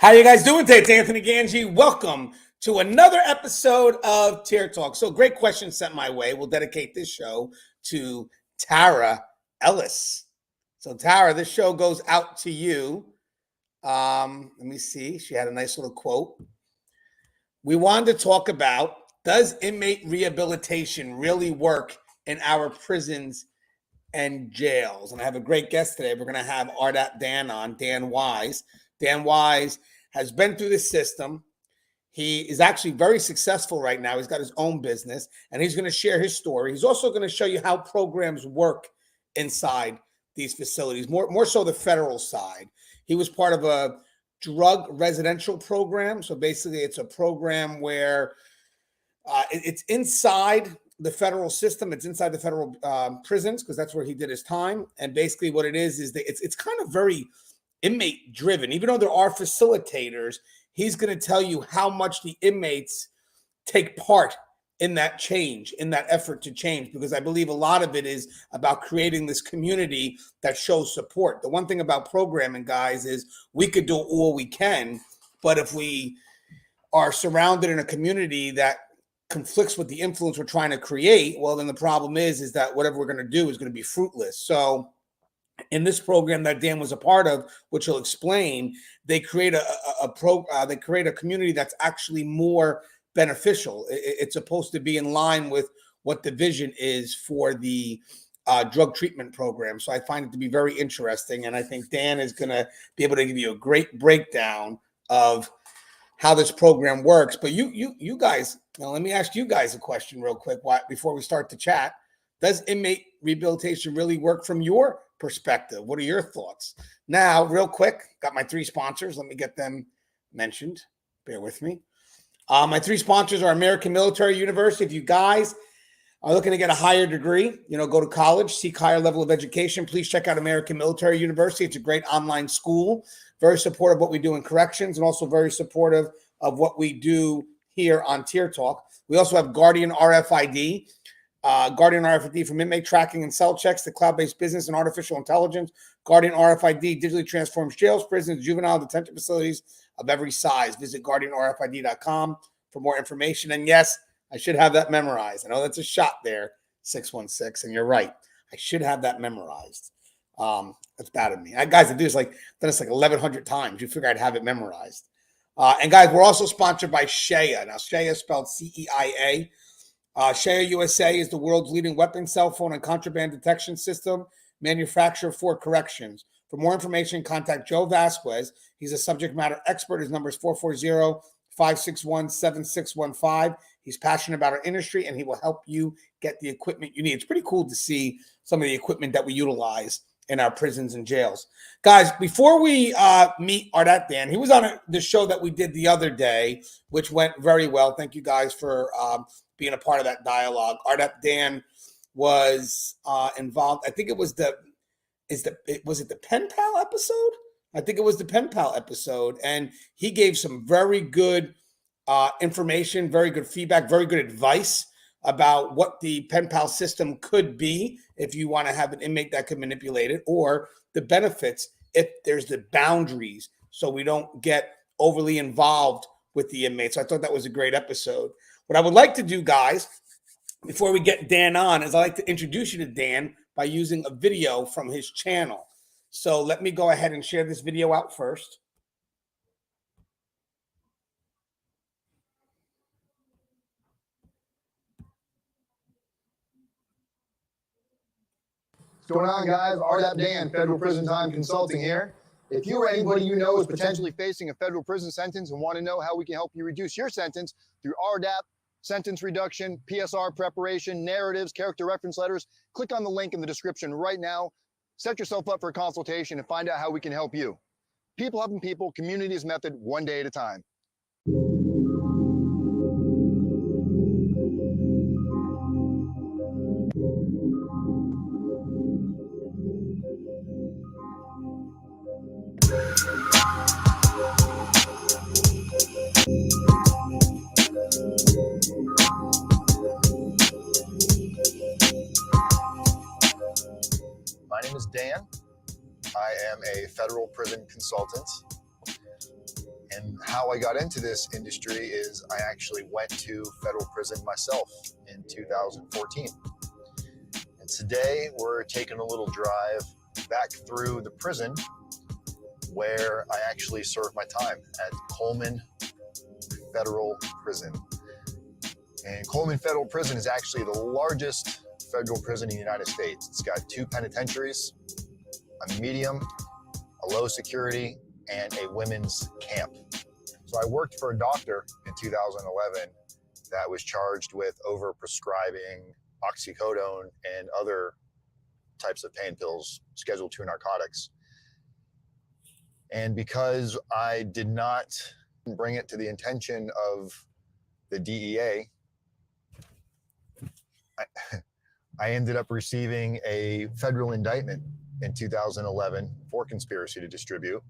How you guys doing today? It's Anthony Gangi. Welcome to another episode of Tier Talk. So great question sent my way. We'll dedicate this show to Tara Ellis. So Tara, this show goes out to you. Let me see. She had a nice little quote. We wanted to talk about, does inmate rehabilitation really work in our prisons and jails? And I have a great guest today. We're going to have Rdap Dan on, Dan Wise. Dan Wise has been through the system. He is actually very successful right now. He's got his own business, and he's going to share his story. He's also going to show you how programs work inside these facilities, more so the federal side. He was part of a drug residential program. So basically, it's a program where it's inside the federal system. It's inside the federal prisons because that's where he did his time. And basically what it is that it's kind of very inmate driven. Even though there are facilitators, he's going to tell you how much the inmates take part in that change, in that effort to change, because I believe a lot of it is about creating this community that shows support. The one thing about programming, guys, is we could do all we can, but if we are surrounded in a community that conflicts with the influence we're trying to create, well, then the problem is that whatever we're going to do is going to be fruitless. So in this program that Dan was a part of, which he'll explain, they create a community that's actually more beneficial. It's supposed to be in line with what the vision is for the drug treatment program. So I find it to be very interesting, and I think Dan is going to be able to give you a great breakdown of how this program works. But you guys, now let me ask you guys a question real quick before we start to chat. Does inmate rehabilitation really work from your perspective? What are your thoughts? Now, real quick, got my three sponsors. Let me get them mentioned. Bear with me. My three sponsors are American Military University. If you guys are looking to get a higher degree, go to college, seek higher level of education, please check out American Military University. It's a great online school, very supportive of what we do in corrections, and also very supportive of what we do here on Tier Talk. We also have Guardian RFID. Guardian RFID from inmate tracking and cell checks to cloud-based business and artificial intelligence. Guardian RFID digitally transforms jails, prisons, juvenile detention facilities of every size. Visit guardianrfid.com for more information. And yes, I should have that memorized. I know that's a shot there, 616, and you're right. I should have that memorized. That's bad of me. Guys, I do this done this 1,100 times. You figure I'd have it memorized. And guys, we're also sponsored by Shea. Now, Shea is spelled CEIA. Shea USA is the world's leading weapon, cell phone, and contraband detection system manufacturer for corrections. For more information, contact Joe Vasquez. He's a subject matter expert. His number is 440-561-7615. He's passionate about our industry, and he will help you get the equipment you need. It's pretty cool to see some of the equipment that we utilize in our prisons and jails. Guys, before we meet Rdap Dan, he was on the show that we did the other day, which went very well. Thank you guys for being a part of that dialogue. Rdap Dan was involved. I think it was was it the Pen Pal episode? I think it was the Pen Pal episode. And he gave some very good information, very good feedback, very good advice about what the Pen Pal system could be if you want to have an inmate that could manipulate it, or the benefits if there's the boundaries so we don't get overly involved with the inmates. So I thought that was a great episode. What I would like to do, guys, before we get Dan on, is I'd like to introduce you to Dan by using a video from his channel. So let me go ahead and share this video out first. What's going on, guys? Rdap Dan, Federal Prison Time Consulting here. If you or anybody you know is potentially facing a federal prison sentence and want to know how we can help you reduce your sentence through Rdap, sentence reduction, PSR preparation, narratives, character reference letters, click on the link in the description right now. Set yourself up for a consultation and find out how we can help you. People helping people, communities method, one day at a time. My name is Dan. I am a federal prison consultant, And how I got into this industry is I actually went to federal prison myself in 2014. And today we're taking a little drive back through the prison where I actually served my time at Coleman Federal Prison. And Coleman Federal Prison is actually the largest federal prison in the United States. It's got 2 penitentiaries, a medium, a low security, and a women's camp. So I worked for a doctor in 2011 that was charged with overprescribing oxycodone and other types of pain pills, Schedule II narcotics. And because I did not bring it to the attention of the DEA, I ended up receiving a federal indictment in 2011 for conspiracy to distribute.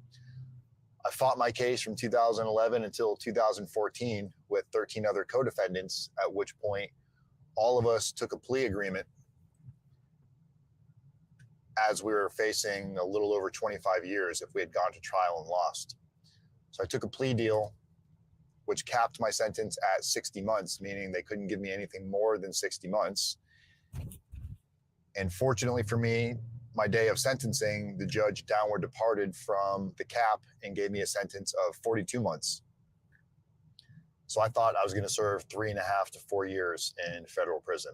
I fought my case from 2011 until 2014 with 13 other co-defendants, at which point all of us took a plea agreement as we were facing a little over 25 years if we had gone to trial and lost. So I took a plea deal, which capped my sentence at 60 months, meaning they couldn't give me anything more than 60 months. And fortunately for me, my day of sentencing, the judge downward departed from the cap and gave me a sentence of 42 months. So I thought I was going to serve 3.5 to 4 years in federal prison.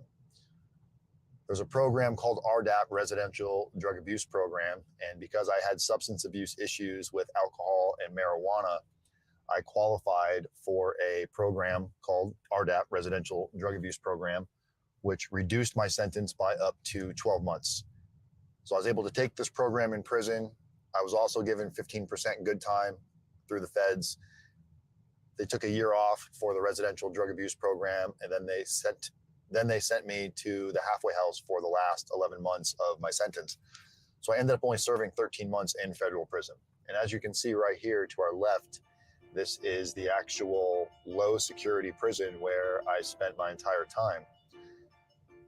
There's a program called Rdap, Residential Drug Abuse Program. And because I had substance abuse issues with alcohol and marijuana, I qualified for a program called Rdap, Residential Drug Abuse Program, which reduced my sentence by up to 12 months. So I was able to take this program in prison. I was also given 15% good time through the feds. They took a year off for the residential drug abuse program, and then they sent me to the halfway house for the last 11 months of my sentence. So I ended up only serving 13 months in federal prison. And as you can see right here to our left, this is the actual low security prison where I spent my entire time.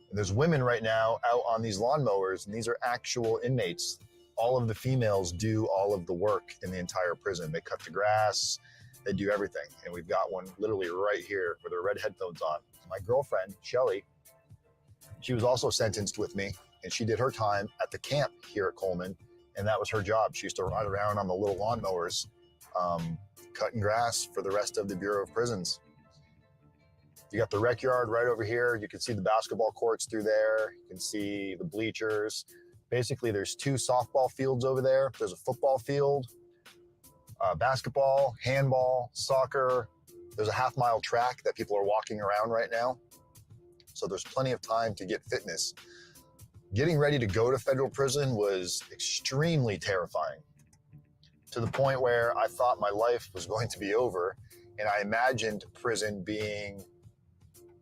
And there's women right now out on these lawnmowers, and these are actual inmates. All of the females do all of the work in the entire prison. They cut the grass, they do everything. And we've got one literally right here with her red headphones on. My girlfriend, Shelly, she was also sentenced with me, and she did her time at the camp here at Coleman, and that was her job. She used to ride around on the little lawnmowers, cutting grass for the rest of the Bureau of Prisons. You got the rec yard right over here. You can see the basketball courts through there. You can see the bleachers. Basically, there's 2 softball fields over there. There's a football field, basketball, handball, soccer. There's a half-mile track that people are walking around right now. So there's plenty of time to get fitness. Getting ready to go to federal prison was extremely terrifying, to the point where I thought my life was going to be over, and I imagined prison being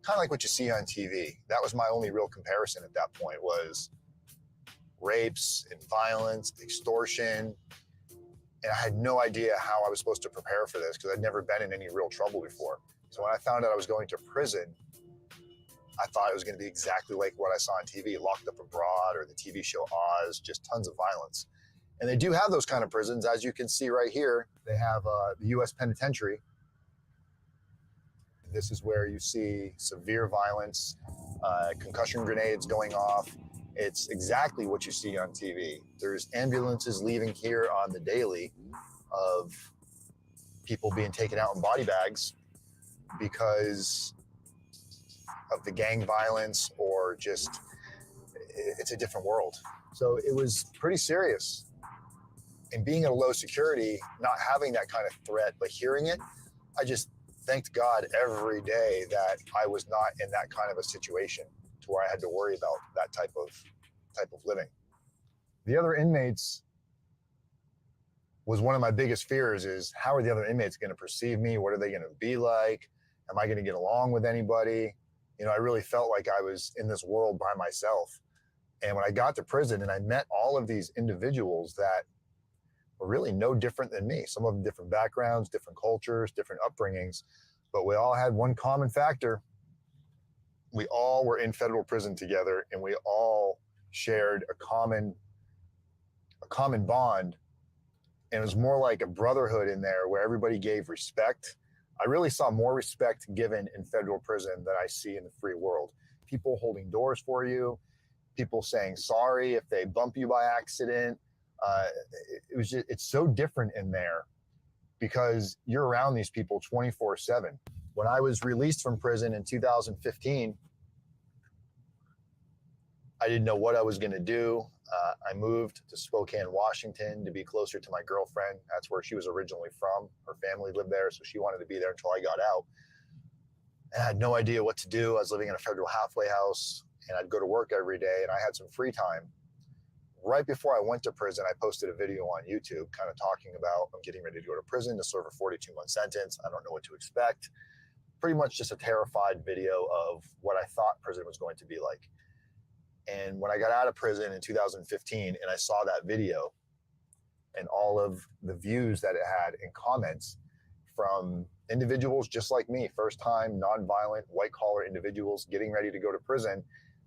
kind of like what you see on TV. That was my only real comparison at that point, was rapes and violence, extortion. And I had no idea how I was supposed to prepare for this because I'd never been in any real trouble before. So when I found out I was going to prison, I thought it was going to be exactly like what I saw on TV, Locked Up Abroad or the TV show Oz, just tons of violence. And they do have those kind of prisons, as you can see right here. They have the U.S. Penitentiary. This is where you see severe violence, concussion grenades going off. It's exactly what you see on TV. There's ambulances leaving here on the daily of people being taken out in body bags because of the gang violence, or just, it's a different world. So it was pretty serious. And being at a low security, not having that kind of threat, but hearing it, I just thanked God every day that I was not in that kind of a situation to where I had to worry about that type of living. The other inmates was one of my biggest fears, is how are the other inmates going to perceive me? What are they going to be like? Am I going to get along with anybody? You know, I really felt like I was in this world by myself. And when I got to prison and I met all of these individuals that were really no different than me, some of them different backgrounds, different cultures, different upbringings, but we all had one common factor. We all were in federal prison together, and we all shared a common bond and it was more like a brotherhood in there where everybody gave respect. I really saw more respect given in federal prison than I see in the free world. People holding doors for you, people saying sorry if they bump you by accident. It's so different in there because you're around these people 24/7. When I was released from prison in 2015, I didn't know what I was going to do. I moved to Spokane, Washington to be closer to my girlfriend. That's where she was originally from. Her family lived there, so she wanted to be there until I got out. And I had no idea what to do. I was living in a federal halfway house, and I'd go to work every day, and I had some free time. Right before I went to prison, I posted a video on YouTube kind of talking about I'm getting ready to go to prison to serve a 42-month sentence. I don't know what to expect. Pretty much just a terrified video of what I thought prison was going to be like. And when I got out of prison in 2015 and I saw that video and all of the views that it had and comments from individuals just like me, first-time, nonviolent, white-collar individuals getting ready to go to prison,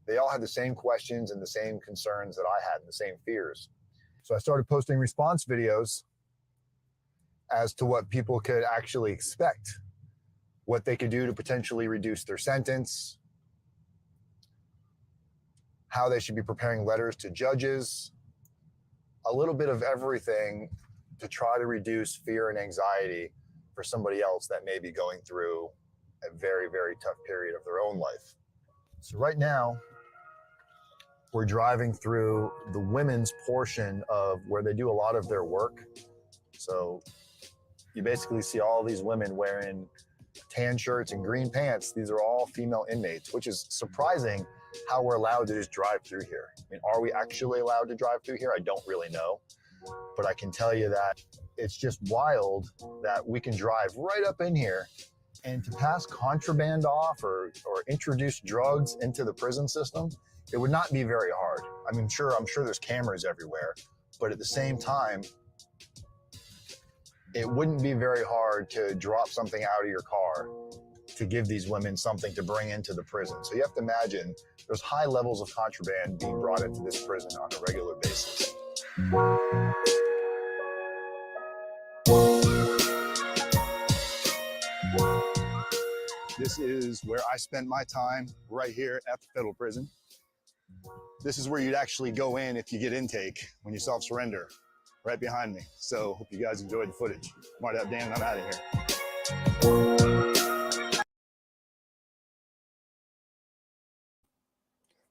they all had the same questions and the same concerns that I had and the same fears. So I started posting response videos as to what people could actually expect, what they could do to potentially reduce their sentence, how they should be preparing letters to judges, a little bit of everything to try to reduce fear and anxiety for somebody else that may be going through a very, very tough period of their own life. So right now, we're driving through the women's portion of where they do a lot of their work. So you basically see all these women wearing tan shirts and green pants. These are all female inmates, which is surprising how we're allowed to just drive through here. I mean, are we actually allowed to drive through here? I don't really know, but I can tell you that it's just wild that we can drive right up in here, and to pass contraband off or introduce drugs into the prison system, it would not be very hard. I mean, I'm sure there's cameras everywhere, but at the same time, it wouldn't be very hard to drop something out of your car to give these women something to bring into the prison. So you have to imagine there's high levels of contraband being brought into this prison on a regular basis. This is where I spend my time, right here at the federal prison. This is where you'd actually go in if you get intake when you self-surrender, right behind me. So hope you guys enjoyed the footage. Rdap Dan, and I'm out of here.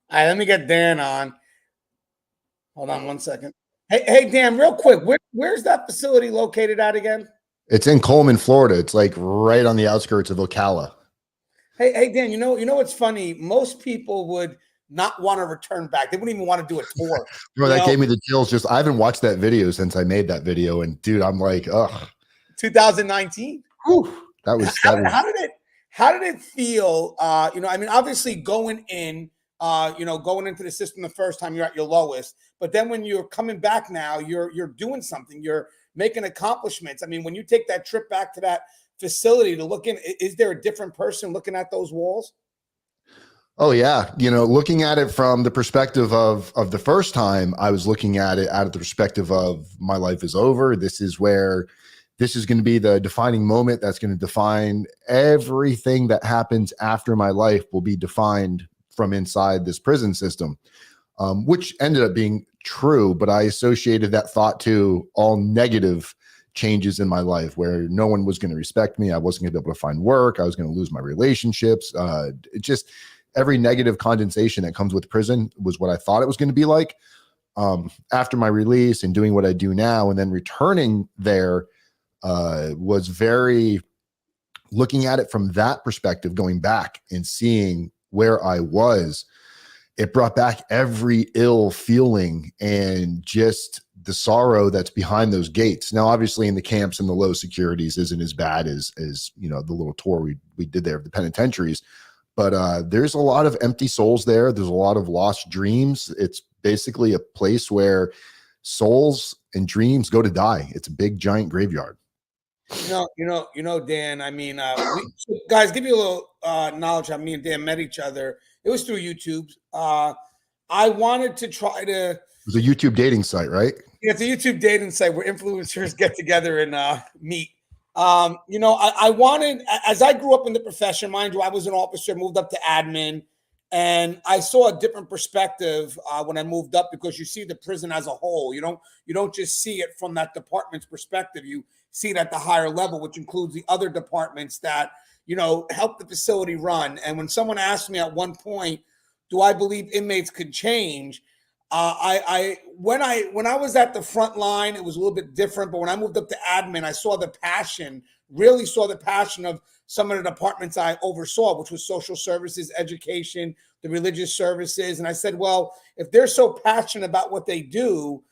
All right, let me get Dan on. Hold on one second. Hey, Dan, real quick, where's that facility located at again? It's in Coleman, Florida. It's like right on the outskirts of Ocala. Hey, Dan, you know what's funny? Most people would not want to return back. They wouldn't even want to do a tour. Bro, that gave me the chills. I haven't watched that video since I made that video, and dude, I'm like, ugh. 2019. Whew, that was. How did it feel? I mean, obviously going in, going into the system the first time, you're at your lowest, but then when you're coming back now, you're doing something. You're making accomplishments. I mean, when you take that trip back to that facility to look in, is there a different person looking at those walls? Oh yeah. Looking at it from the perspective of the first time, I was looking at it out of the perspective of my life is over. This is going to be the defining moment that's going to define everything that happens after my life will be defined from inside this prison system, which ended up being true. But I associated that thought to all negative changes in my life where no one was going to respect me. I wasn't going to be able to find work. I was going to lose my relationships. Just every negative condensation that comes with prison was what I thought it was going to be like. After my release and doing what I do now and then returning there was very looking at it from that perspective, going back and seeing where I was. It brought back every ill feeling and just the sorrow that's behind those gates. Now, obviously in the camps and the low securities isn't as bad as the little tour we did there of the penitentiaries, but there's a lot of empty souls there. There's a lot of lost dreams. It's basically a place where souls and dreams go to die. It's a big giant graveyard. Dan, I mean, guys, give you a little knowledge how me and Dan met each other. It was through YouTube. I wanted to try to. It was a YouTube dating site, right? Yeah, it's a YouTube dating site where influencers get together and meet. I wanted, as I grew up in the profession, mind you, I was an officer, moved up to admin, and I saw a different perspective when I moved up, because you see the prison as a whole. You don't just see it from that department's perspective. You see it at the higher level, which includes the other departments that help the facility run. And when someone asked me at one point, do I believe inmates could change? When I was at the front line, it was a little bit different. But when I moved up to admin, I saw the passion, really saw the passion of some of the departments I oversaw, which was social services, education, the religious services. And I said, well, if they're so passionate about what they do,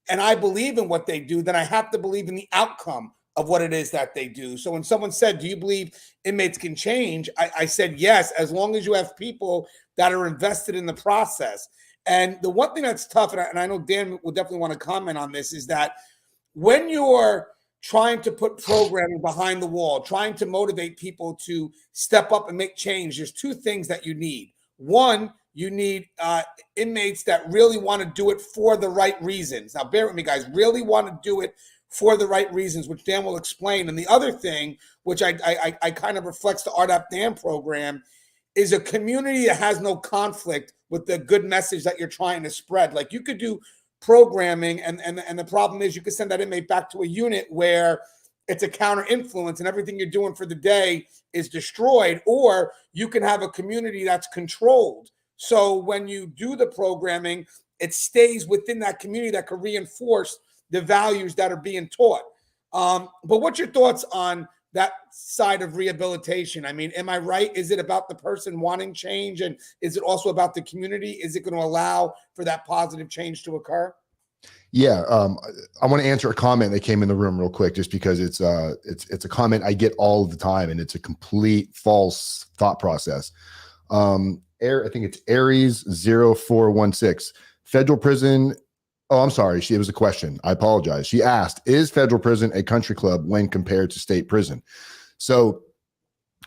and I believe in what they do, then I have to believe in the outcome of what it is that they do. So when someone said, do you believe inmates can change? I said, yes, as long as you have people that are invested in the process. And the one thing that's tough, and I know Dan will definitely want to comment on this, is that when you're trying to put programming behind the wall, trying to motivate people to step up and make change, there's two things that you need. One, you need inmates that really want to do it for the right reasons. Now, bear with me, guys, really want to do it for the right reasons, which Dan will explain. And the other thing, which I kind of reflects the Rdap Dan program, is a community that has no conflict with the good message that you're trying to spread. Like, you could do programming, and the problem is you could send that inmate back to a unit where it's a counter influence and everything you're doing for the day is destroyed, or you can have a community that's controlled. So when you do the programming, it stays within that community that can reinforce the values that are being taught. But what's your thoughts on that side of rehabilitation? I mean, am I right? Is it about the person wanting change? And is it also about the community? Is it going to allow for that positive change to occur? Yeah, I want to answer a comment that came in the room real quick, just because it's a comment I get all the time, and it's a complete false thought process. I think it's Aries 0416. Federal prison. Oh, I'm sorry. It was a question. I apologize. She asked, is federal prison a country club when compared to state prison? So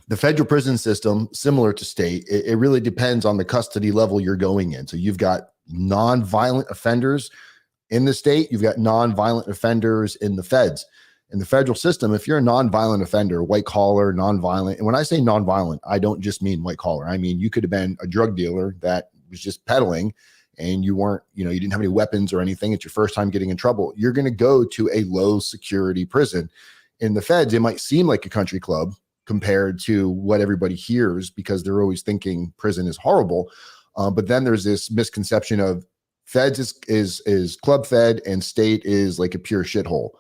the federal prison system, similar to state, it really depends on the custody level you're going in. So you've got non-violent offenders in the state. You've got non-violent offenders in the feds. In the federal system, if you're a non-violent offender, white collar, non-violent, and when I say non-violent, I don't just mean white collar. I mean, you could have been a drug dealer that was just peddling, and you weren't, you didn't have any weapons or anything. It's your first time getting in trouble. You're going to go to a low security prison. In the feds, it might seem like a country club compared to what everybody hears, because they're always thinking prison is horrible. But then there's this misconception of feds is club fed and state is like a pure shithole.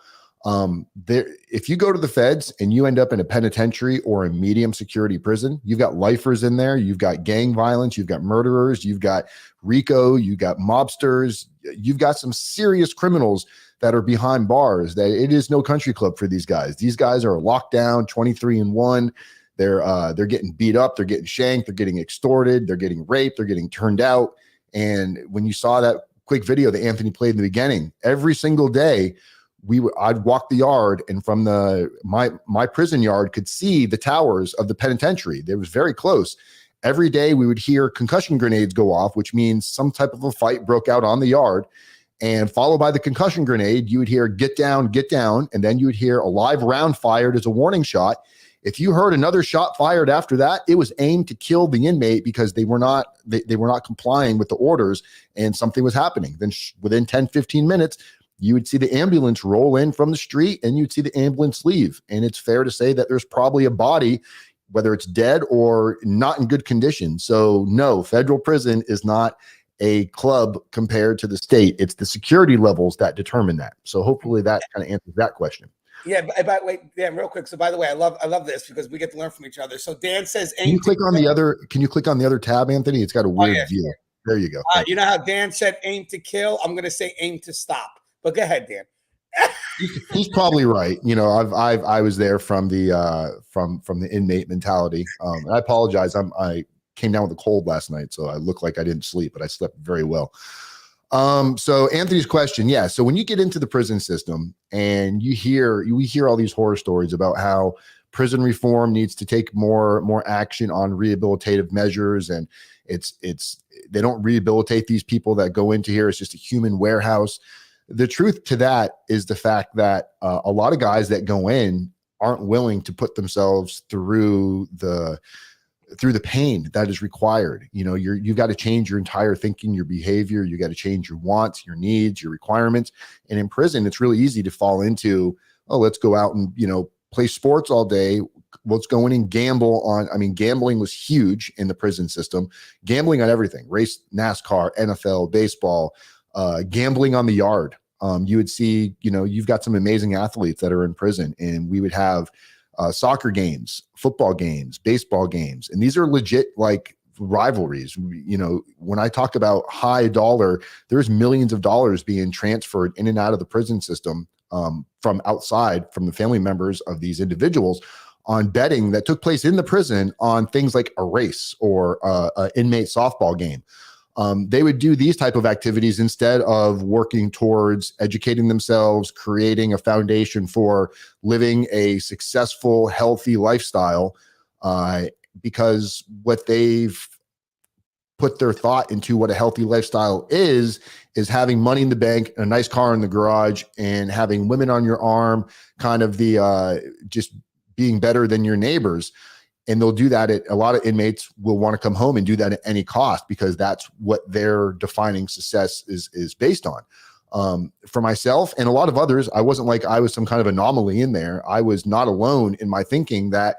If you go to the feds and you end up in a penitentiary or a medium security prison, you've got lifers in there, you've got gang violence, you've got murderers, you've got RICO, you've got mobsters, you've got some serious criminals that are behind bars. That it is no country club for these guys. These guys are locked down 23-1. They're getting beat up, they're getting shanked, they're getting extorted, they're getting raped, they're getting turned out. And when you saw that quick video that Anthony played in the beginning, every single day, I'd walk the yard, and from my prison yard could see the towers of the penitentiary. It was very close. Every day we would hear concussion grenades go off, which means some type of a fight broke out on the yard. And followed by the concussion grenade, you would hear get down, and then you would hear a live round fired as a warning shot. If you heard another shot fired after that, it was aimed to kill the inmate, because they were not complying with the orders and something was happening. Then within 10-15 minutes, you would see the ambulance roll in from the street, and you'd see the ambulance leave. And it's fair to say that there's probably a body, whether it's dead or not in good condition. So no, federal prison is not a club compared to the state. It's the security levels that determine that. So hopefully that kind of answers that question. Yeah, but wait, Dan, real quick. So by the way, I love this because we get to learn from each other. So Dan says, can you click on the other tab, Anthony? It's got a weird view. Sure. There you go. You know how Dan said aim to kill? I'm going to say aim to stop. But go ahead, Dan. He's probably right. I was there from the inmate mentality. And I apologize. I came down with a cold last night, so I look like I didn't sleep, but I slept very well. So Anthony's question, yeah. So when you get into the prison system and we hear all these horror stories about how prison reform needs to take more action on rehabilitative measures, and they don't rehabilitate these people that go into here. It's just a human warehouse. the truth to that is the fact that a lot of guys that go in aren't willing to put themselves through the pain that is required. You know, you've got to change your entire thinking, your behavior. You got to change your wants, your needs, your requirements. And in prison, it's really easy to fall into, oh, let's go out and, you know, play sports all day. Let's go in and gamble on. I mean, gambling was huge in the prison system. Gambling on everything: race, NASCAR, NFL, baseball, gambling on the yard. You would see, you know, you've got some amazing athletes that are in prison, and we would have soccer games, football games, baseball games. And these are legit like rivalries. You know, when I talk about high dollar, there's millions of dollars being transferred in and out of the prison system from outside, from the family members of these individuals, on betting that took place in the prison on things like a race or an inmate softball game. They would do these type of activities instead of working towards educating themselves, creating a foundation for living a successful, healthy lifestyle, because what they've put their thought into what a healthy lifestyle is having money in the bank, a nice car in the garage, and having women on your arm, kind of the just being better than your neighbors. And they'll do that. A lot of inmates will want to come home and do that at any cost, because that's what their defining success is based on. For myself and a lot of others, I wasn't like I was some kind of anomaly in there. I was not alone in my thinking that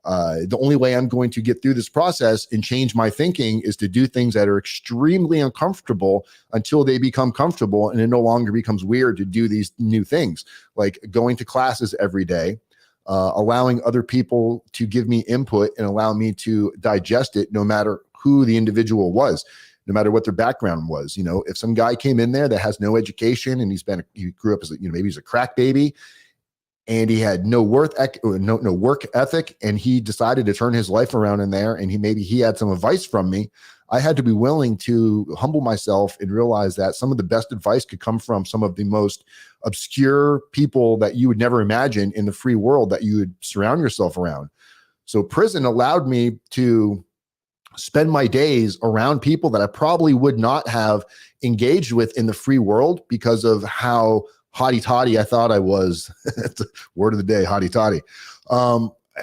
the only way I'm going to get through this process and change my thinking is to do things that are extremely uncomfortable until they become comfortable, and it no longer becomes weird to do these new things, like going to classes every day. Allowing other people to give me input and allow me to digest it, no matter who the individual was, no matter what their background was. You know, if some guy came in there that has no education and he grew up as maybe he's a crack baby, and he had no work ethic, and he decided to turn his life around in there, and maybe he had some advice from me, I had to be willing to humble myself and realize that some of the best advice could come from some of the most obscure people that you would never imagine in the free world that you would surround yourself around. So prison allowed me to spend my days around people that I probably would not have engaged with in the free world because of how hotty-toddy I thought I was. That's a word of the day, hotty-toddy.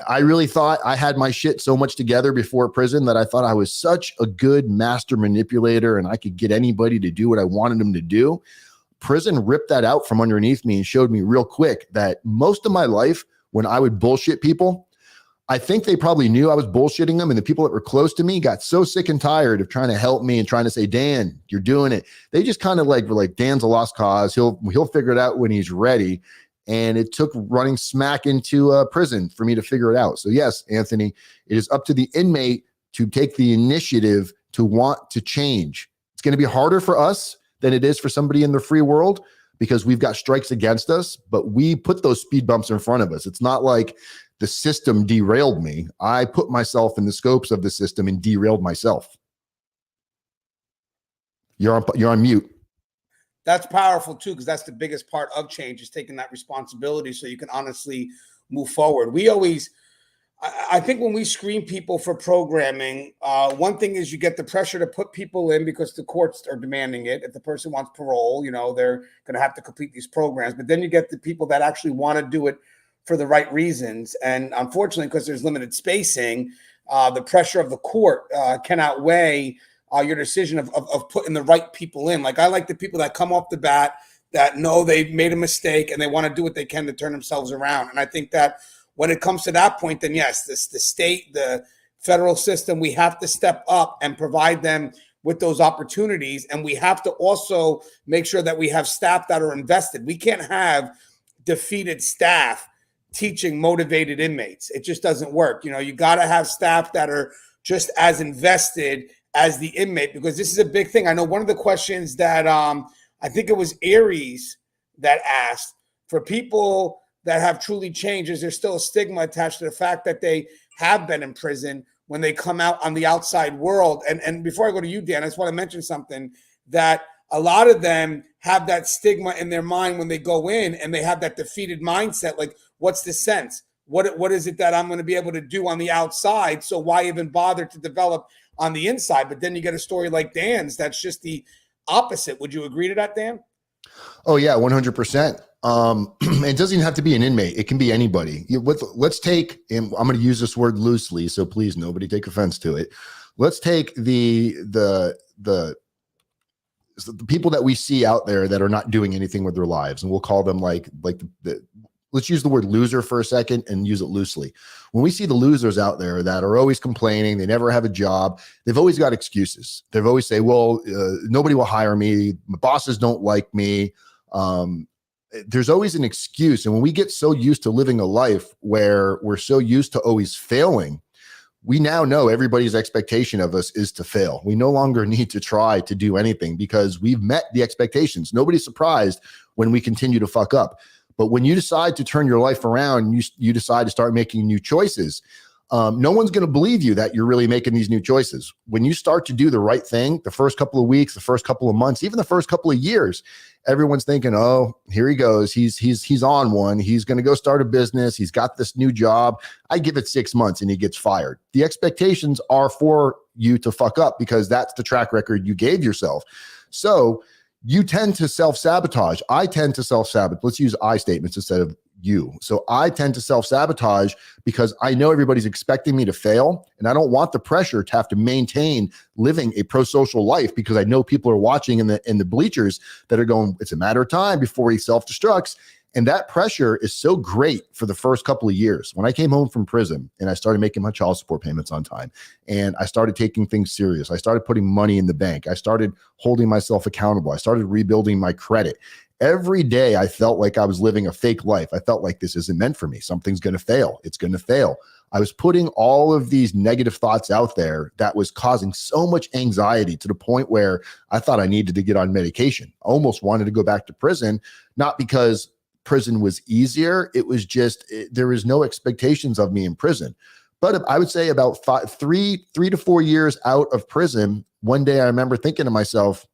I really thought I had my shit so much together before prison that I thought I was such a good master manipulator and I could get anybody to do what I wanted them to do. Prison ripped that out from underneath me and showed me real quick that most of my life, when I would bullshit people, I think they probably knew I was bullshitting them, and the people that were close to me got so sick and tired of trying to help me and trying to say, Dan, you're doing it. They just kind of were like, Dan's a lost cause. He'll figure it out when he's ready. And it took running smack into prison for me to figure it out. So yes, Anthony, it is up to the inmate to take the initiative to want to change. It's going to be harder for us than it is for somebody in the free world, because we've got strikes against us, but we put those speed bumps in front of us. It's not like the system derailed me. I put myself in the scopes of the system and derailed myself. You're on mute. That's powerful too, because that's the biggest part of change, is taking that responsibility so you can honestly move forward. I think when we screen people for programming, one thing is you get the pressure to put people in because the courts are demanding it. If the person wants parole, they're going to have to complete these programs. But then you get the people that actually want to do it for the right reasons. And unfortunately, because there's limited spacing, the pressure of the court can outweigh your decision of putting the right people in. Like, I like the people that come off the bat that know they've made a mistake and they want to do what they can to turn themselves around. And I think that when it comes to that point, then yes, the state, the federal system, we have to step up and provide them with those opportunities. And we have to also make sure that we have staff that are invested. We can't have defeated staff teaching motivated inmates. It just doesn't work. You got to have staff that are just as invested as the inmate, because this is a big thing. I know one of the questions that I think it was Aries that asked, for people that have truly changed, is there still a stigma attached to the fact that they have been in prison when they come out on the outside world? And before I go to you, Dan, I just want to mention something, that a lot of them have that stigma in their mind when they go in, and they have that defeated mindset. Like, what's the sense? What is it that I'm going to be able to do on the outside? So why even bother to develop on the inside? But then you get a story like Dan's that's just the opposite. Would you agree to that, Dan? Oh yeah, 100%. It doesn't even have to be an inmate. It can be anybody. Let's take, and I'm going to use this word loosely, so please nobody take offense to it. Let's take the people that we see out there that are not doing anything with their lives, and we'll call them like let's use the word loser for a second and use it loosely. When we see the losers out there that are always complaining, they never have a job, they've always got excuses. They've always say, well, nobody will hire me, my bosses don't like me. There's always an excuse. And when we get so used to living a life where we're so used to always failing, we now know everybody's expectation of us is to fail. We no longer need to try to do anything because we've met the expectations. Nobody's surprised when we continue to fuck up. But when you decide to turn your life around, you decide to start making new choices. No one's going to believe you that you're really making these new choices. When you start to do the right thing, the first couple of weeks, the first couple of months, even the first couple of years, everyone's thinking, oh, here he goes. He's on one. He's going to go start a business. He's got this new job. I give it 6 months and he gets fired. The expectations are for you to fuck up because that's the track record you gave yourself. So you tend to self-sabotage. I tend to self-sabotage. Let's use I statements instead of you. So I tend to self-sabotage because I know everybody's expecting me to fail, and I don't want the pressure to have to maintain living a pro-social life because I know people are watching in the bleachers that are going, it's a matter of time before he self-destructs. And that pressure is so great for the first couple of years. When I came home from prison and I started making my child support payments on time and I started taking things serious, I started putting money in the bank, I started holding myself accountable, I started rebuilding my credit. Every day I felt like I was living a fake life. I felt like this isn't meant for me. Something's going to fail. It's going to fail. I was putting all of these negative thoughts out there that was causing so much anxiety to the point where I thought I needed to get on medication. I almost wanted to go back to prison, not because prison was easier. It was just, there was no expectations of me in prison. But I would say about 3 to 4 years out of prison, one day I remember thinking to myself,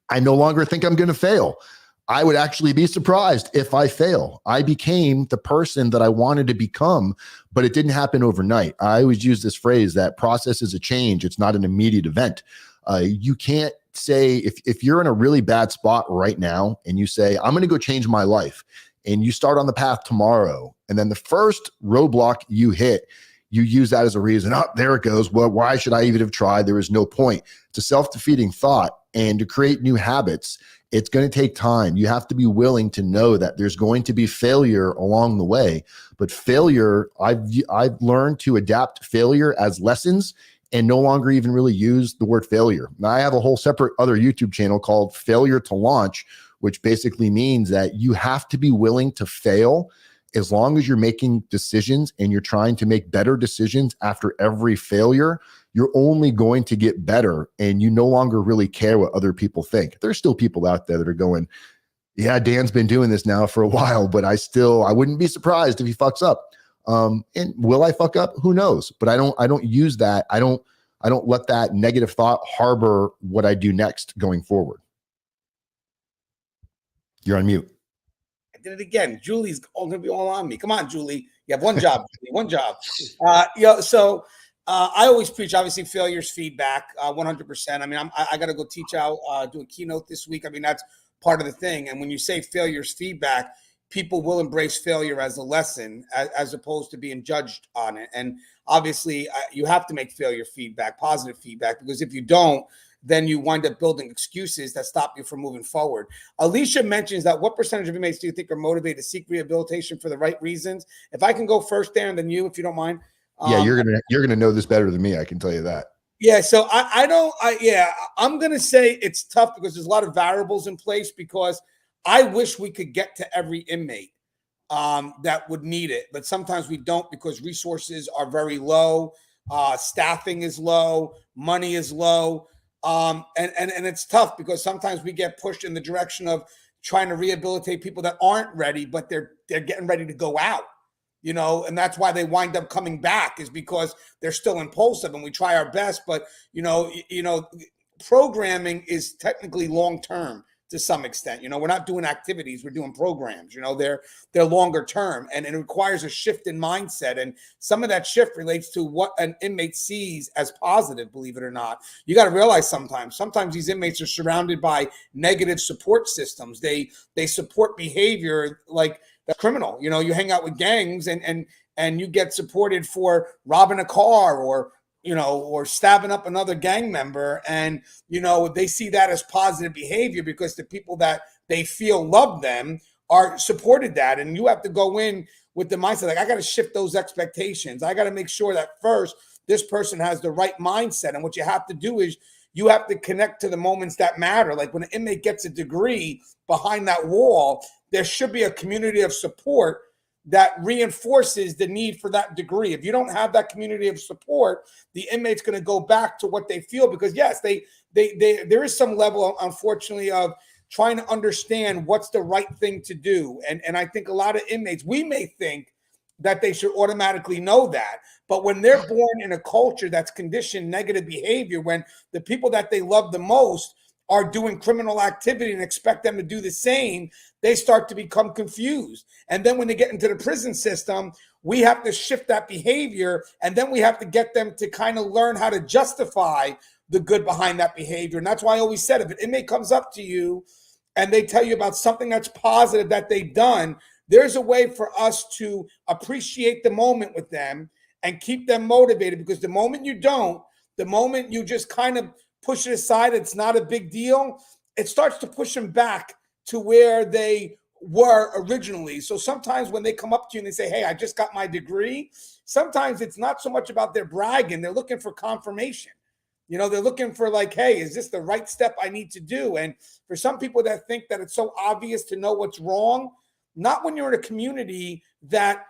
I no longer think I'm going to fail. I would actually be surprised if I fail. I became the person that I wanted to become, but it didn't happen overnight. I always use this phrase that process is a change. It's not an immediate event. You can't say if you're in a really bad spot right now and you say, I'm going to go change my life, and you start on the path tomorrow, and then the first roadblock you hit, you use that as a reason. Oh, there it goes. Well, why should I even have tried? There is no point. It's a self-defeating thought. And to create new habits, it's going to take time. You have to be willing to know that there's going to be failure along the way. But failure, I've learned to adapt failure as lessons and no longer even really use the word failure. Now, I have a whole separate other YouTube channel called Failure to Launch, which basically means that you have to be willing to fail as long as you're making decisions and you're trying to make better decisions after every failure. You're only going to get better, and you no longer really care what other people think. There's still people out there that are going, yeah, Dan's been doing this now for a while, but I wouldn't be surprised if he fucks up. And will I fuck up? Who knows? But I don't use that. I don't let that negative thought harbor what I do next going forward. You're on mute. I did it again. Julie's going to be all on me. Come on, Julie. You have one job. Julie, one job. So I always preach, obviously, failure's feedback, 100%. I mean, I got to go teach out, do a keynote this week. I mean, that's part of the thing. And when you say failure's feedback, people will embrace failure as a lesson as opposed to being judged on it. And obviously, you have to make failure feedback, positive feedback, because if you don't, then you wind up building excuses that stop you from moving forward. Alicia mentions that what percentage of inmates do you think are motivated to seek rehabilitation for the right reasons? If I can go first there and then you, if you don't mind. Yeah, you're gonna know this better than me. I can tell you that. Yeah, so I'm gonna say it's tough because there's a lot of variables in place. Because I wish we could get to every inmate that would need it, but sometimes we don't because resources are very low, staffing is low, money is low, and it's tough because sometimes we get pushed in the direction of trying to rehabilitate people that aren't ready, but they're getting ready to go out. And that's why they wind up coming back, is because they're still impulsive, and we try our best. But, programming is technically long-term. to some extent. We're not doing activities, we're doing programs. They're longer term, and it requires a shift in mindset. And some of that shift relates to what an inmate sees as positive, believe it or not. You got to realize sometimes these inmates are surrounded by negative support systems. They support behavior like the criminal. You hang out with gangs and you get supported for robbing a car or stabbing up another gang member. And, they see that as positive behavior because the people that they feel love them are supported that. And you have to go in with the mindset, like, I got to shift those expectations. I got to make sure that first, this person has the right mindset. And what you have to do is you have to connect to the moments that matter. Like when an inmate gets a degree behind that wall, there should be a community of support that reinforces the need for that degree. If you don't have that community of support, the inmate's going to go back to what they feel, because yes, there is some level, unfortunately, of trying to understand what's the right thing to do. And I think a lot of inmates, we may think that they should automatically know that. But when they're born in a culture that's conditioned negative behavior, when the people that they love the most are doing criminal activity and expect them to do the same, they start to become confused. And then when they get into the prison system, we have to shift that behavior. And then we have to get them to kind of learn how to justify the good behind that behavior. And that's why I always said, if an inmate comes up to you and they tell you about something that's positive that they've done, there's a way for us to appreciate the moment with them and keep them motivated. Because the moment you don't, the moment you just kind of push it aside, it's not a big deal, it starts to push them back to where they were originally. So sometimes when they come up to you and they say, hey, I just got my degree, sometimes it's not so much about their bragging. They're looking for confirmation. They're looking for like, hey, is this the right step I need to do? And for some people that think that it's so obvious to know what's wrong, not when you're in a community that,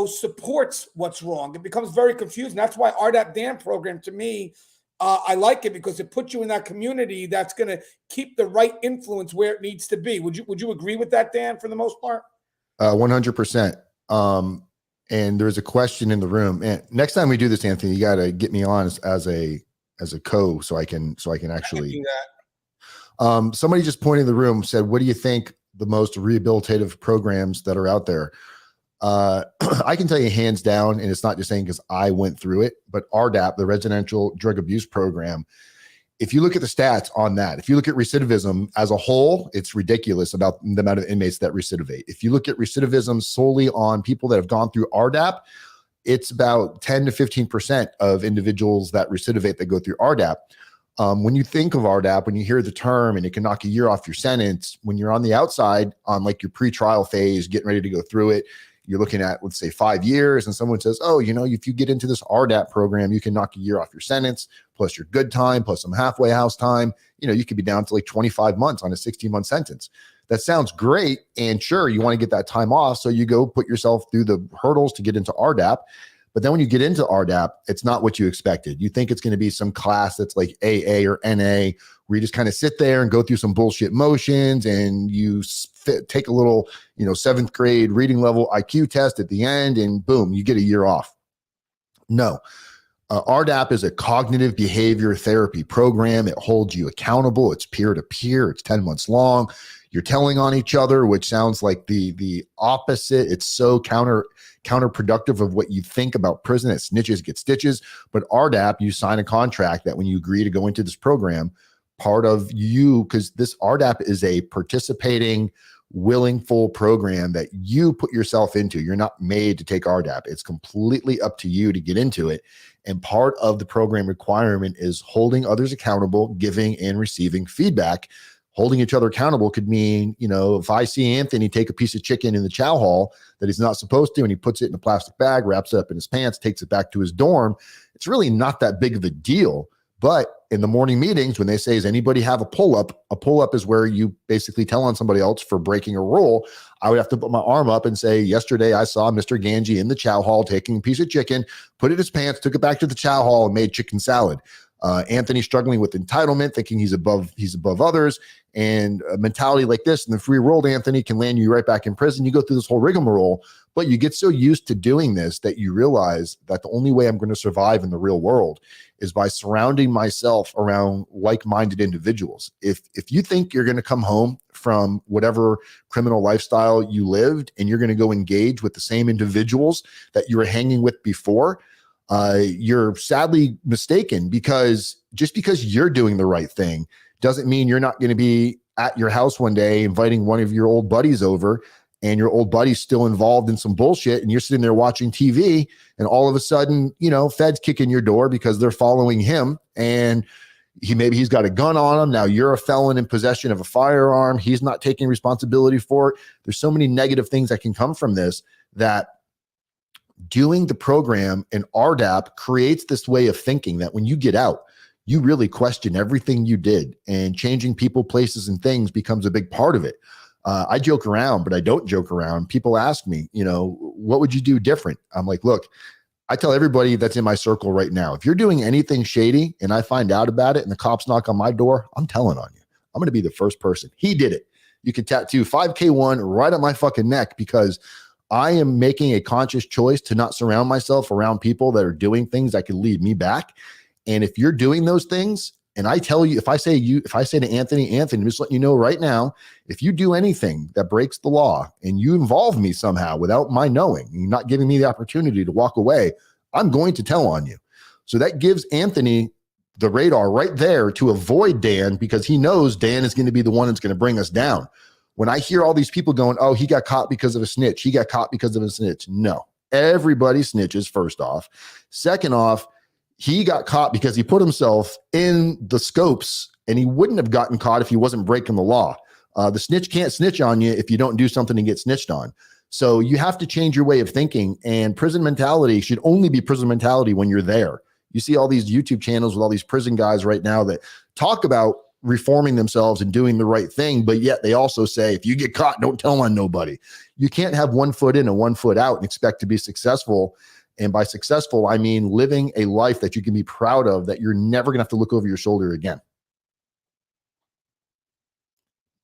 supports what's wrong. It becomes very confusing. That's why Rdap Dan program, to me, I like it, because it puts you in that community that's going to keep the right influence where it needs to be. Would you agree with that, Dan, for the most part? 100%. And there's a question in the room. And next time we do this, Anthony, you got to get me on as a co, so I can actually do that. Somebody just pointed in the room, said, what do you think the most rehabilitative programs that are out there? I can tell you hands down, and it's not just saying because I went through it, but Rdap, the residential drug abuse program, if you look at the stats on that, if you look at recidivism as a whole, it's ridiculous about the amount of inmates that recidivate. If you look at recidivism solely on people that have gone through Rdap, it's about 10 to 15% of individuals that recidivate that go through Rdap. When you think of Rdap, when you hear the term and it can knock a year off your sentence, when you're on the outside on like your pre-trial phase, getting ready to go through it, you're looking at, let's say, 5 years, and someone says, oh, if you get into this Rdap program, you can knock a year off your sentence, plus your good time, plus some halfway house time. You could be down to like 25 months on a 16-month sentence. That sounds great. And sure, you want to get that time off. So you go put yourself through the hurdles to get into Rdap. But then when you get into Rdap, it's not what you expected. You think it's going to be some class that's like AA or NA, where you just kind of sit there and go through some bullshit motions, and you take a little, 7th grade reading level IQ test at the end, and boom, you get a year off. No. Rdap is a cognitive behavior therapy program. It holds you accountable. It's peer-to-peer. It's 10 months long. You're telling on each other, which sounds like the opposite. It's so counterproductive of what you think about prison. That snitches get stitches. But Rdap, you sign a contract that when you agree to go into this program, part of you, because this Rdap is a participating, willing, full program that you put yourself into. You're not made to take Rdap. It's completely up to you to get into it. And part of the program requirement is holding others accountable, giving and receiving feedback. Holding each other accountable could mean, if I see Anthony take a piece of chicken in the chow hall that he's not supposed to, and he puts it in a plastic bag, wraps it up in his pants, takes it back to his dorm, it's really not that big of a deal. But in the morning meetings, when they say, does anybody have a pull-up? A pull-up is where you basically tell on somebody else for breaking a rule. I would have to put my arm up and say, yesterday I saw Mr. Gangi in the chow hall taking a piece of chicken, put it in his pants, took it back to the chow hall, and made chicken salad. Anthony struggling with entitlement, thinking he's above others, and a mentality like this in the free world, Anthony, can land you right back in prison. You go through this whole rigmarole, but you get so used to doing this that you realize that the only way I'm going to survive in the real world is by surrounding myself around like-minded individuals. If you think you're going to come home from whatever criminal lifestyle you lived and you're going to go engage with the same individuals that you were hanging with before, you're sadly mistaken, because just because you're doing the right thing doesn't mean you're not going to be at your house one day inviting one of your old buddies over, and your old buddy's still involved in some bullshit, and you're sitting there watching TV, and all of a sudden, feds kick in your door because they're following him, and he's got a gun on him. Now you're a felon in possession of a firearm. He's not taking responsibility for it. There's so many negative things that can come from this, that doing the program in Rdap creates this way of thinking that when you get out, you really question everything you did, and changing people, places, and things becomes a big part of it. I joke around, but I don't joke around. People ask me, what would you do different? I'm like, look, I tell everybody that's in my circle right now, if you're doing anything shady and I find out about it and the cops knock on my door, I'm telling on you. I'm going to be the first person. He did it. You can tattoo 5K1 right on my fucking neck, because I am making a conscious choice to not surround myself around people that are doing things that could lead me back. And if you're doing those things, and I tell you, if I say to Anthony, just let you know right now, if you do anything that breaks the law and you involve me somehow without my knowing, you're not giving me the opportunity to walk away, I'm going to tell on you. So that gives Anthony the radar right there to avoid Dan, because he knows Dan is going to be the one that's going to bring us down. When I hear all these people going, oh, he got caught because of a snitch, he got caught because of a snitch. No, everybody snitches, first off. Second off, he got caught because he put himself in the scopes, and he wouldn't have gotten caught if he wasn't breaking the law. The snitch can't snitch on you if you don't do something and get snitched on. So you have to change your way of thinking, and prison mentality should only be prison mentality when you're there. You see all these YouTube channels with all these prison guys right now that talk about reforming themselves and doing the right thing, but yet they also say, if you get caught, don't tell on nobody. You can't have 1 foot in and 1 foot out and expect to be successful. And by successful, I mean living a life that you can be proud of, that you're never going to have to look over your shoulder again.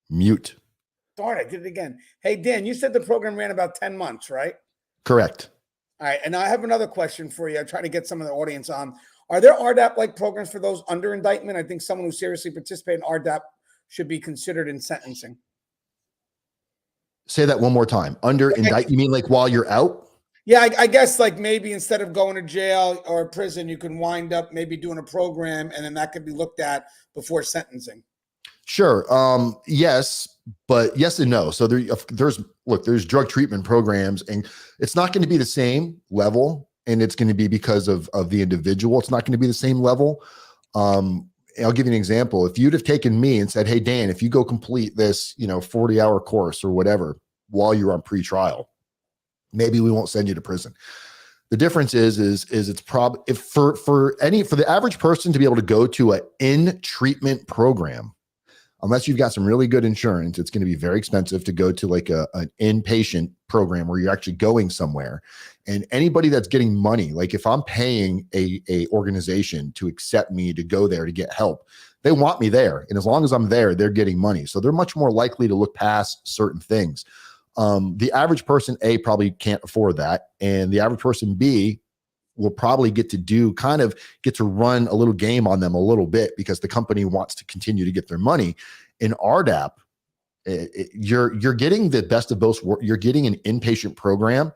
Mute. Darn, I did it again. Hey, Dan, you said the program ran about 10 months, right? Correct. All right. And I have another question for you. I'm trying to get some of the audience on. Are there Rdap-like programs for those under indictment? I think someone who seriously participated in Rdap should be considered in sentencing. Say that one more time. Under indict, you mean like while you're out? Yeah, I guess like maybe instead of going to jail or prison, you can wind up maybe doing a program, and then that could be looked at before sentencing. Sure. Yes, but yes and no. So there's drug treatment programs, and it's not going to be the same level, and it's going to be because of the individual. It's not going to be the same level. I'll give you an example. If you'd have taken me and said, hey, Dan, if you go complete this, 40-hour course or whatever while you're on pretrial, maybe we won't send you to prison. The difference is it's probably for the average person to be able to go to an in-treatment program, unless you've got some really good insurance, it's going to be very expensive to go to like an inpatient program where you're actually going somewhere. And anybody that's getting money, like if I'm paying a organization to accept me to go there to get help, they want me there. And as long as I'm there, they're getting money. So they're much more likely to look past certain things. The average person, A, probably can't afford that. And the average person, B, will probably get to run a little game on them a little bit because the company wants to continue to get their money. In Rdap, you're getting the best of both worlds. You're getting an inpatient program,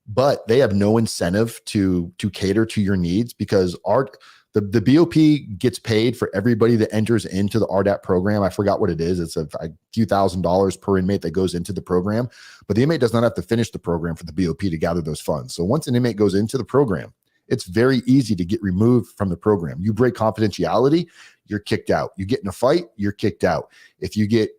but they have no incentive to cater to your needs, because the BOP gets paid for everybody that enters into the Rdap program. I forgot what it is. It's a few $1,000s per inmate that goes into the program, but the inmate does not have to finish the program for the BOP to gather those funds. So once an inmate goes into the program, it's very easy to get removed from the program. You break confidentiality, you're kicked out. You get in a fight, you're kicked out. If you get,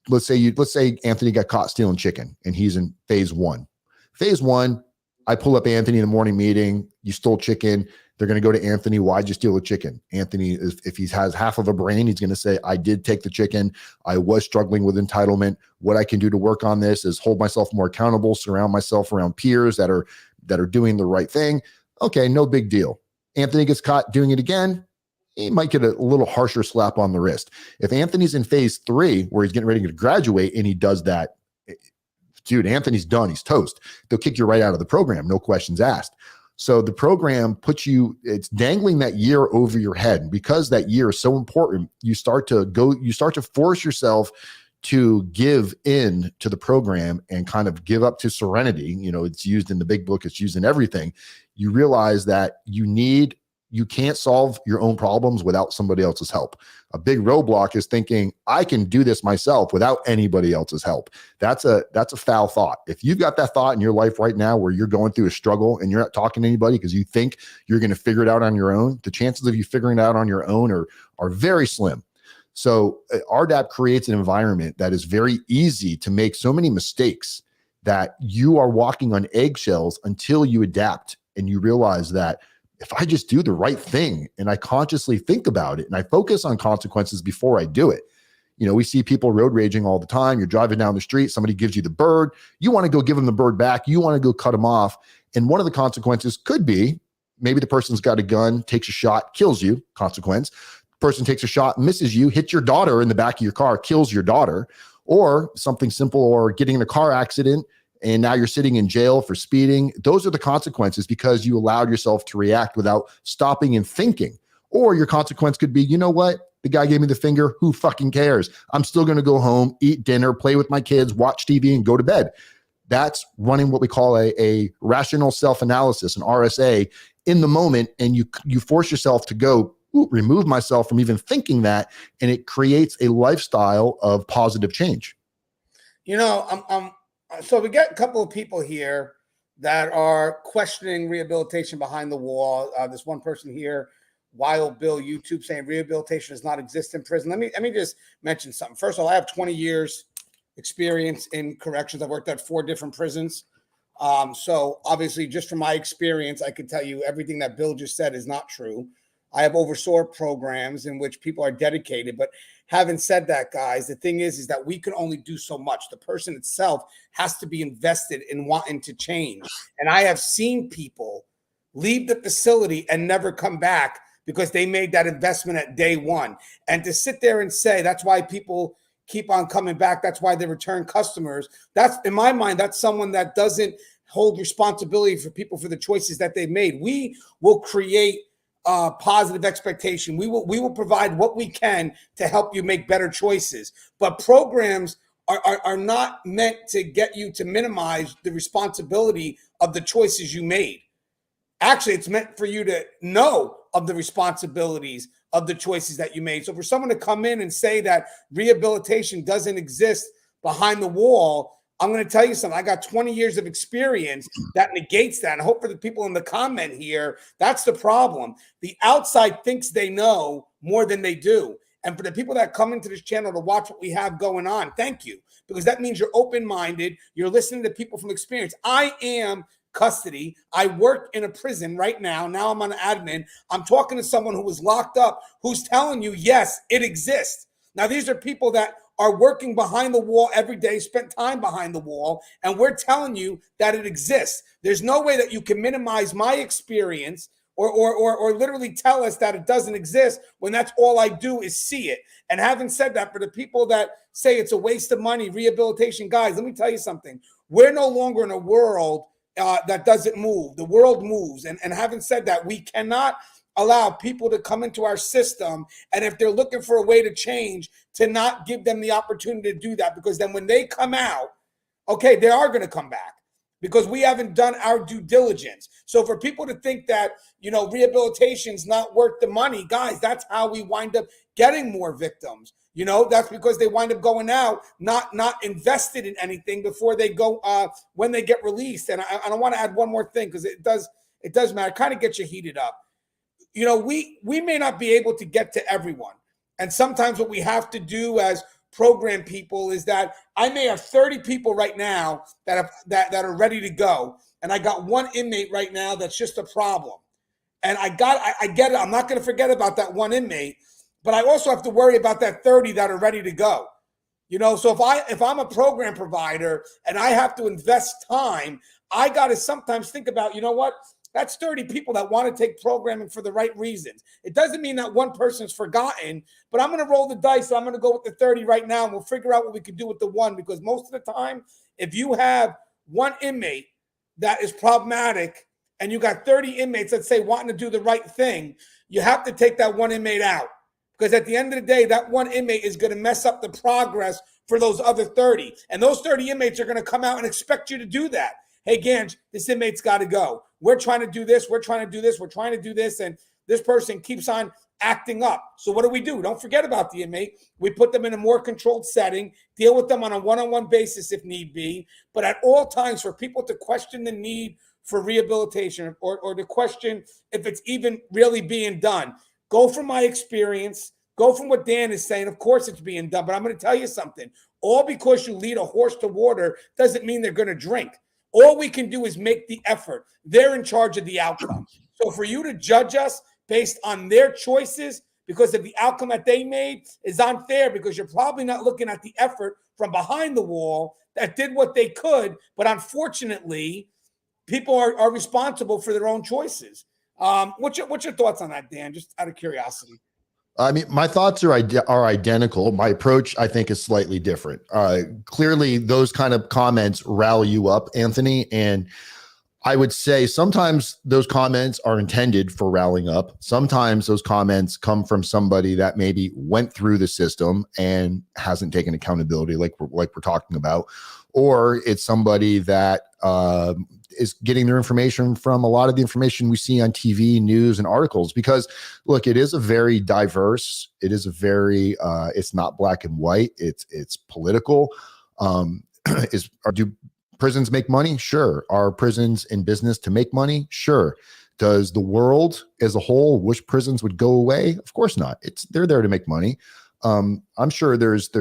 let's say Anthony got caught stealing chicken and he's in phase 1. Phase 1, I pull up Anthony in the morning meeting. You stole chicken. They're going to go to Anthony. Why'd you steal the chicken? Anthony, if he has half of a brain, he's going to say, I did take the chicken. I was struggling with entitlement. What I can do to work on this is hold myself more accountable, surround myself around peers that are doing the right thing. Okay, no big deal. Anthony gets caught doing it again. he might get a little harsher slap on the wrist. If Anthony's in phase 3, where he's getting ready to graduate, and he does that, dude, Anthony's done. He's toast. They'll kick you right out of the program. No questions asked. So the program puts you, it's dangling that year over your head. And because that year is so important, you start to force yourself to give in to the program and kind of give up to serenity. You know, it's used in the big book. It's used in everything. You realize that you can't solve your own problems without somebody else's help. A big roadblock is thinking, I can do this myself without anybody else's help. That's a foul thought. If you've got that thought in your life right now where you're going through a struggle and you're not talking to anybody because you think you're going to figure it out on your own, the chances of you figuring it out on your own are very slim. So Rdap creates an environment that is very easy to make so many mistakes that you are walking on eggshells until you adapt and you realize that if I just do the right thing and I consciously think about it and I focus on consequences before I do it. You know, we see people road raging all the time. You're driving down the street, somebody gives you the bird. You want to go give them the bird back. You want to go cut them off. And one of the consequences could be maybe the person's got a gun, takes a shot, kills you, consequence. Person takes a shot, misses you, hits your daughter in the back of your car, kills your daughter, or something simple, or getting in a car accident, and now you're sitting in jail for speeding. Those are the consequences because you allowed yourself to react without stopping and thinking. Or your consequence could be, you know what? The guy gave me the finger. Who fucking cares? I'm still going to go home, eat dinner, play with my kids, watch TV, and go to bed. That's running what we call a rational self-analysis, an RSA, in the moment. And you force yourself to go, remove myself from even thinking that. And it creates a lifestyle of positive change. You know, so we get a couple of people here that are questioning rehabilitation behind the wall. This one person here, Wild Bill YouTube, saying rehabilitation does not exist in prison. Let me just mention something. First of all, I have 20 years experience in corrections. I've worked at 4 different prisons. So obviously, just from my experience, I can tell you everything that Bill just said is not true. I have oversaw programs in which people are dedicated. But having said that, guys, the thing is that we can only do so much. The person itself has to be invested in wanting to change. And I have seen people leave the facility and never come back because they made that investment at day one. And to sit there and say, that's why people keep on coming back, that's why they return customers, that's, in my mind, that's someone that doesn't hold responsibility for people for the choices that they've made. We will create positive expectation. We will provide what we can to help you make better choices. But programs are not meant to get you to minimize the responsibility of the choices you made. Actually, it's meant for you to know of the responsibilities of the choices that you made. So for someone to come in and say that rehabilitation doesn't exist behind the wall, I'm going to tell you something. I got 20 years of experience that negates that. And I hope for the people in the comment here, that's the problem. The outside thinks they know more than they do. And for the people that come into this channel to watch what we have going on, thank you. Because that means you're open-minded. You're listening to people from experience. I am custody. I work in a prison right now. Now I'm on admin. I'm talking to someone who was locked up, who's telling you, yes, it exists. Now, these are people that are working behind the wall every day, spent time behind the wall, and we're telling you that it exists. There's no way that you can minimize my experience or literally tell us that it doesn't exist when that's all I do is see it. And having said that, for the people that say it's a waste of money, rehabilitation, guys, let me tell you something. We're no longer in a world that doesn't move. The world moves. And having said that, we cannot allow people to come into our system, and if they're looking for a way to change, to not give them the opportunity to do that, because then when they come out, okay, they are going to come back because we haven't done our due diligence. So for people to think that, you know, rehabilitation's not worth the money, guys, that's how we wind up getting more victims. You know, that's because they wind up going out, not invested in anything before they go, when they get released. And I want to add one more thing, because it does matter. It kind of gets you heated up. You know, we may not be able to get to everyone. And sometimes what we have to do as program people is that I may have 30 people right now that are ready to go. And I got one inmate right now that's just a problem. And I get it. I'm not going to forget about that one inmate, but I also have to worry about that 30 that are ready to go. You know, so if I'm a program provider and I have to invest time, I got to sometimes think about, you know what? That's 30 people that want to take programming for the right reasons. It doesn't mean that one person's forgotten, but I'm going to roll the dice. I'm going to go with the 30 right now, and we'll figure out what we can do with the one, because most of the time, if you have one inmate that is problematic and you got 30 inmates, let's say, wanting to do the right thing, you have to take that one inmate out. Because at the end of the day, that one inmate is going to mess up the progress for those other 30. And those 30 inmates are going to come out and expect you to do that. Hey, Gange, this inmate's got to go. We're trying to do this. We're trying to do this. We're trying to do this. And this person keeps on acting up. So what do? Don't forget about the inmate. We put them in a more controlled setting, deal with them on a one-on-one basis if need be. But at all times, for people to question the need for rehabilitation or to question if it's even really being done, go from my experience, go from what Dan is saying. Of course it's being done, but I'm going to tell you something. All because you lead a horse to water doesn't mean they're going to drink. All we can do is make the effort. They're in charge of the outcome. So for you to judge us based on their choices because of the outcome that they made is unfair, because you're probably not looking at the effort from behind the wall that did what they could. But unfortunately, people are responsible for their own choices. What's your thoughts on that, Dan? Just out of curiosity. I mean, my thoughts are identical. My approach, I think, is slightly different. Clearly, those kind of comments rally you up, Anthony. And I would say sometimes those comments are intended for rallying up. Sometimes those comments come from somebody that maybe went through the system and hasn't taken accountability, like we're talking about, or it's somebody that is getting their information from a lot of the information we see on TV, news, and articles. Because look, it is a very diverse, it is a very, it's not black and white, it's political. Do prisons make money? Sure. Are prisons in business to make money? Sure. Does the world as a whole wish prisons would go away? Of course not. They're there to make money. I'm sure there's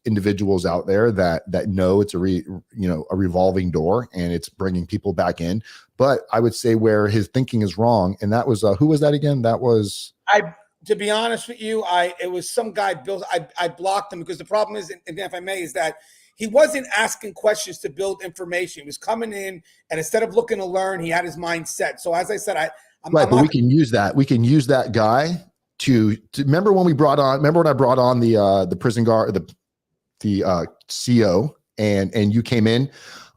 individuals out there that know it's a revolving door and it's bringing people back in. But I would say where his thinking is wrong, and that was who was that again? That was to be honest with you, it was some guy, Bill. I blocked him because the problem is, and if I may, is that he wasn't asking questions to build information. He was coming in, and instead of looking to learn, he had his mind set. So as I said, but we can use that. We can use that guy to remember when I brought on the prison guard, the CO, and you came in.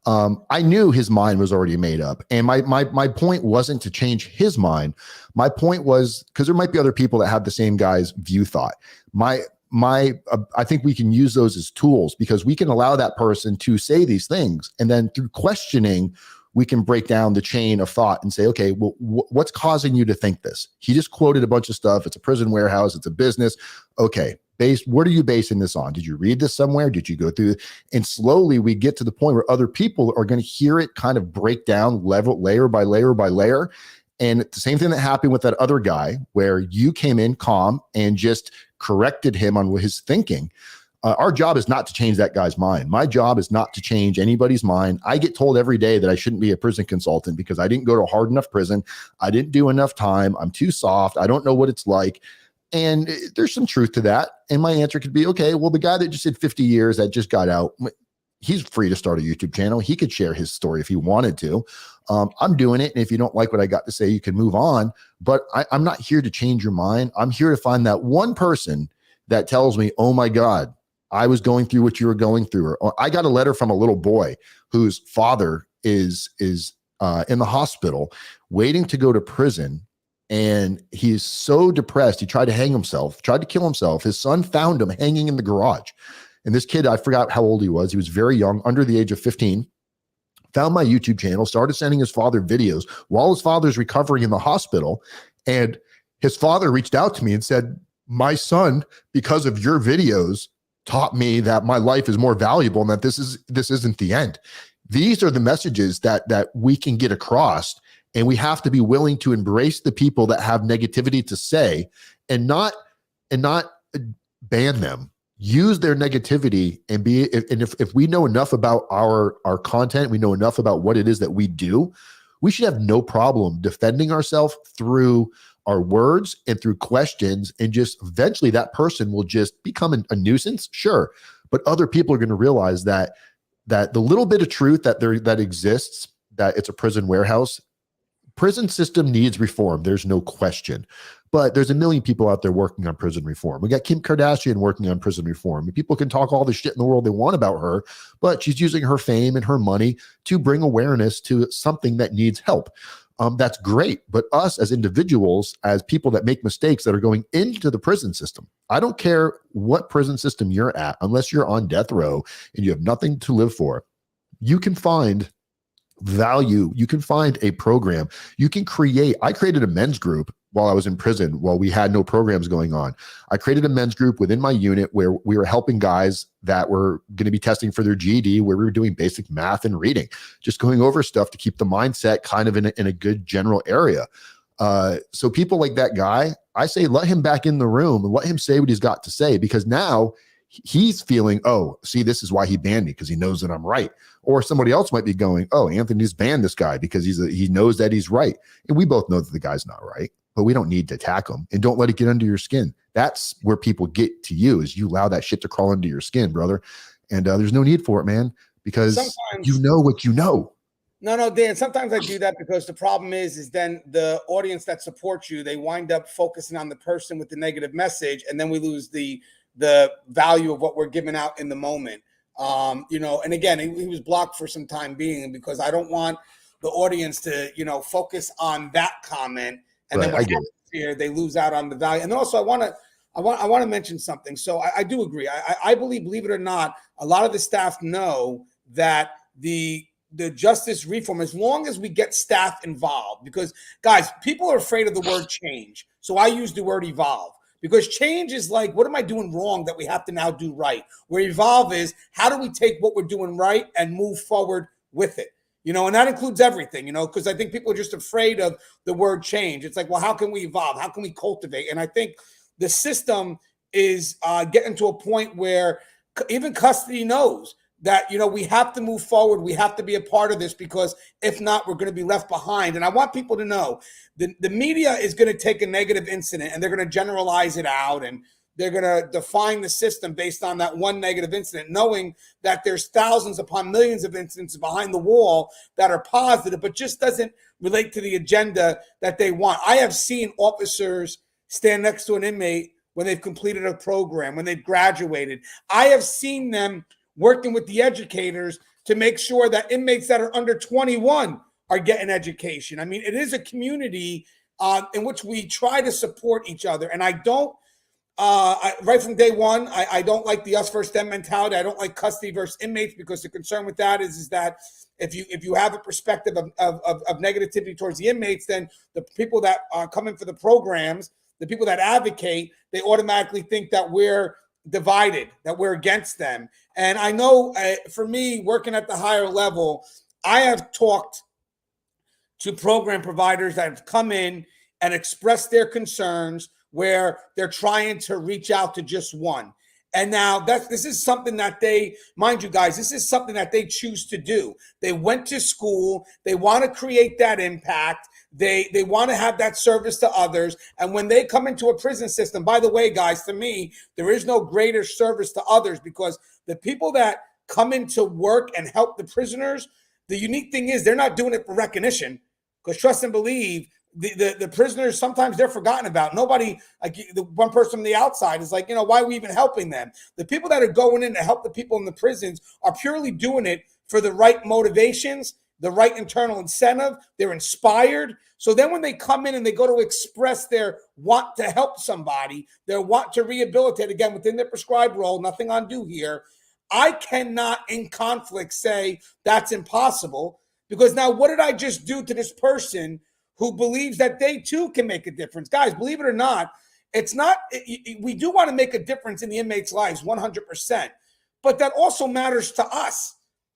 I knew his mind was already made up, and my point wasn't to change his mind. My point was, because there might be other people that have the same guy's view thought. I think we can use those as tools, because we can allow that person to say these things, and then through questioning, we can break down the chain of thought and say, okay, well, what's causing you to think this? He just quoted a bunch of stuff. It's a prison warehouse. It's a business. Okay, what are you basing this on? Did you read this somewhere? Did you go through it? And slowly we get to the point where other people are going to hear it kind of break down layer by layer by layer. And the same thing that happened with that other guy, where you came in calm and just corrected him on his thinking. Our job is not to change that guy's mind. My job is not to change anybody's mind. I get told every day that I shouldn't be a prison consultant because I didn't go to a hard enough prison. I didn't do enough time. I'm too soft. I don't know what it's like. And there's some truth to that. And my answer could be, okay, well, the guy that just did 50 years that just got out, he's free to start a YouTube channel. He could share his story if he wanted to. I'm doing it. And if you don't like what I got to say, you can move on. But I'm not here to change your mind. I'm here to find that one person that tells me, oh my God, I was going through what you were going through. Or I got a letter from a little boy whose father is in the hospital waiting to go to prison. And he's so depressed. He tried to hang himself, tried to kill himself. His son found him hanging in the garage. And this kid, I forgot how old he was. He was very young, under the age of 15, found my YouTube channel, started sending his father videos while his father's recovering in the hospital. And his father reached out to me and said, my son, because of your videos, taught me that my life is more valuable and that this isn't the end. These are the messages that we can get across, and we have to be willing to embrace the people that have negativity to say and not ban them. Use their negativity and if we know enough about our content, we know enough about what it is that we do, we should have no problem defending ourselves through our words and through questions, and just eventually that person will just become a nuisance. Sure. But other people are going to realize that the little bit of truth that exists, that it's a prison warehouse, prison system needs reform. There's no question. But there's a million people out there working on prison reform. We got Kim Kardashian working on prison reform. And people can talk all the shit in the world they want about her, but she's using her fame and her money to bring awareness to something that needs help. That's great. But us as individuals, as people that make mistakes that are going into the prison system, I don't care what prison system you're at, unless you're on death row and you have nothing to live for, you can find value. You can find a program. You can create. I created a men's group while I was in prison, while we had no programs going on. I created a men's group within my unit where we were helping guys that were going to be testing for their GED, where we were doing basic math and reading, just going over stuff to keep the mindset kind of in a good general area. So people like that guy, I say, let him back in the room and let him say what he's got to say, because now he's feeling, oh, see, this is why he banned me, because he knows that I'm right. Or somebody else might be going, oh, Anthony's banned this guy because he knows that he's right. And we both know that the guy's not right, but we don't need to attack him, and don't let it get under your skin. That's where people get to you, is you allow that shit to crawl under your skin, brother. And there's no need for it, man, because sometimes you know what you know. No, Dan, sometimes I do that because the problem is then the audience that supports you, they wind up focusing on the person with the negative message, and then we lose the value of what we're giving out in the moment. And again, he was blocked for some time being, because I don't want the audience to, focus on that comment, and then what happens here, they lose out on the value. And also, I want to mention something. So I do agree. I believe it or not, a lot of the staff know that the justice reform, as long as we get staff involved, because guys, people are afraid of the word change. So I use the word evolve. Because change is like, what am I doing wrong that we have to now do right? Where evolve is, how do we take what we're doing right and move forward with it? And that includes everything, because I think people are just afraid of the word change. It's like, well, how can we evolve? How can we cultivate? And I think the system is getting to a point where even custody knows that, we have to move forward. We have to be a part of this, because if not, we're going to be left behind. And I want people to know the media is going to take a negative incident and they're going to generalize it out, and they're going to define the system based on that one negative incident, knowing that there's thousands upon millions of incidents behind the wall that are positive, but just doesn't relate to the agenda that they want. I have seen officers stand next to an inmate when they've completed a program, when they've graduated. I have seen them working with the educators to make sure that inmates that are under 21 are getting education. I mean, it is a community in which we try to support each other. And I don't, right from day one, I don't like the us versus them mentality. I don't like custody versus inmates, because the concern with that is that if you have a perspective of negativity towards the inmates, then the people that are coming for the programs, the people that advocate, they automatically think that we're divided, that we're against them. And I know for me, working at the higher level, I have talked to program providers that have come in and expressed their concerns, where they're trying to reach out to just one. And now this is something that they, mind you guys, this is something that they choose to do. They went to school. They want to create that impact. They want to have that service to others. And when they come into a prison system, by the way, guys, to me, there is no greater service to others, because the people that come into work and help the prisoners, the unique thing is they're not doing it for recognition, because trust and believe, the prisoners, sometimes they're forgotten about. Nobody, like the one person on the outside is like, why are we even helping them? The people that are going in to help the people in the prisons are purely doing it for the right motivations, the right internal incentive. They're inspired. So then when they come in and they go to express their want to help somebody, their want to rehabilitate, again, within their prescribed role, nothing undue here, I cannot in conflict say that's impossible, because now what did I just do to this person who believes that they too can make a difference? Guys, believe it or not, it's not, we do want to make a difference in the inmates' lives, 100%, but that also matters to us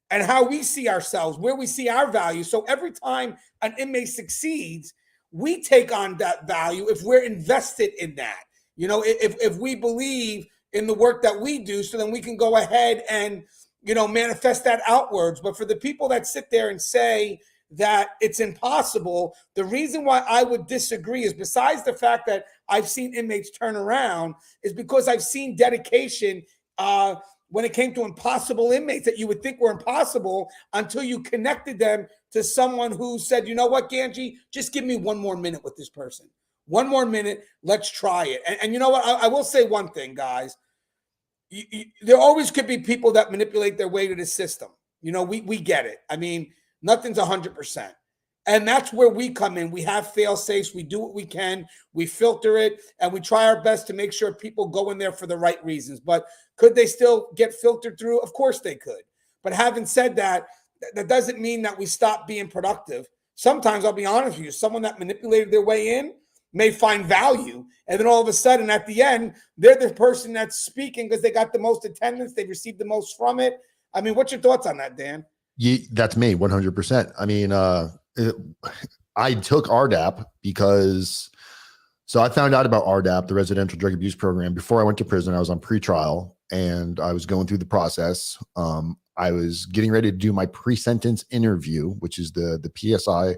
and how we see ourselves, where we see our value. So every time an inmate succeeds, we take on that value if we're invested in that. If we believe in the work that we do, so then we can go ahead and, manifest that outwards. But for the people that sit there and say that it's impossible, the reason why I would disagree is, besides the fact that I've seen inmates turn around, is because I've seen dedication when it came to impossible inmates that you would think were impossible until you connected them to someone who said, you know what, Gangi, just give me one more minute with this person. One more minute. Let's try it. And you know what? I will say one thing, guys. There always could be people that manipulate their way to the system. You know, we get it. I mean, nothing's 100%. And that's where we come in. We have fail safes. We do what we can. We filter it, and we try our best to make sure people go in there for the right reasons. But could they still get filtered through? Of course they could. But having said that, that doesn't mean that we stop being productive. Sometimes, I'll be honest with you, someone that manipulated their way in may find value. And then all of a sudden, at the end, they're the person that's speaking because they got the most attendance. They received the most from it. I mean, what's your thoughts on that, Dan? That's me, 100%. I mean, I took Rdap because, so I found out about Rdap, the residential drug abuse program, before I went to prison. I was on pretrial and I was going through the process. I was getting ready to do my pre-sentence interview, which is the PSI.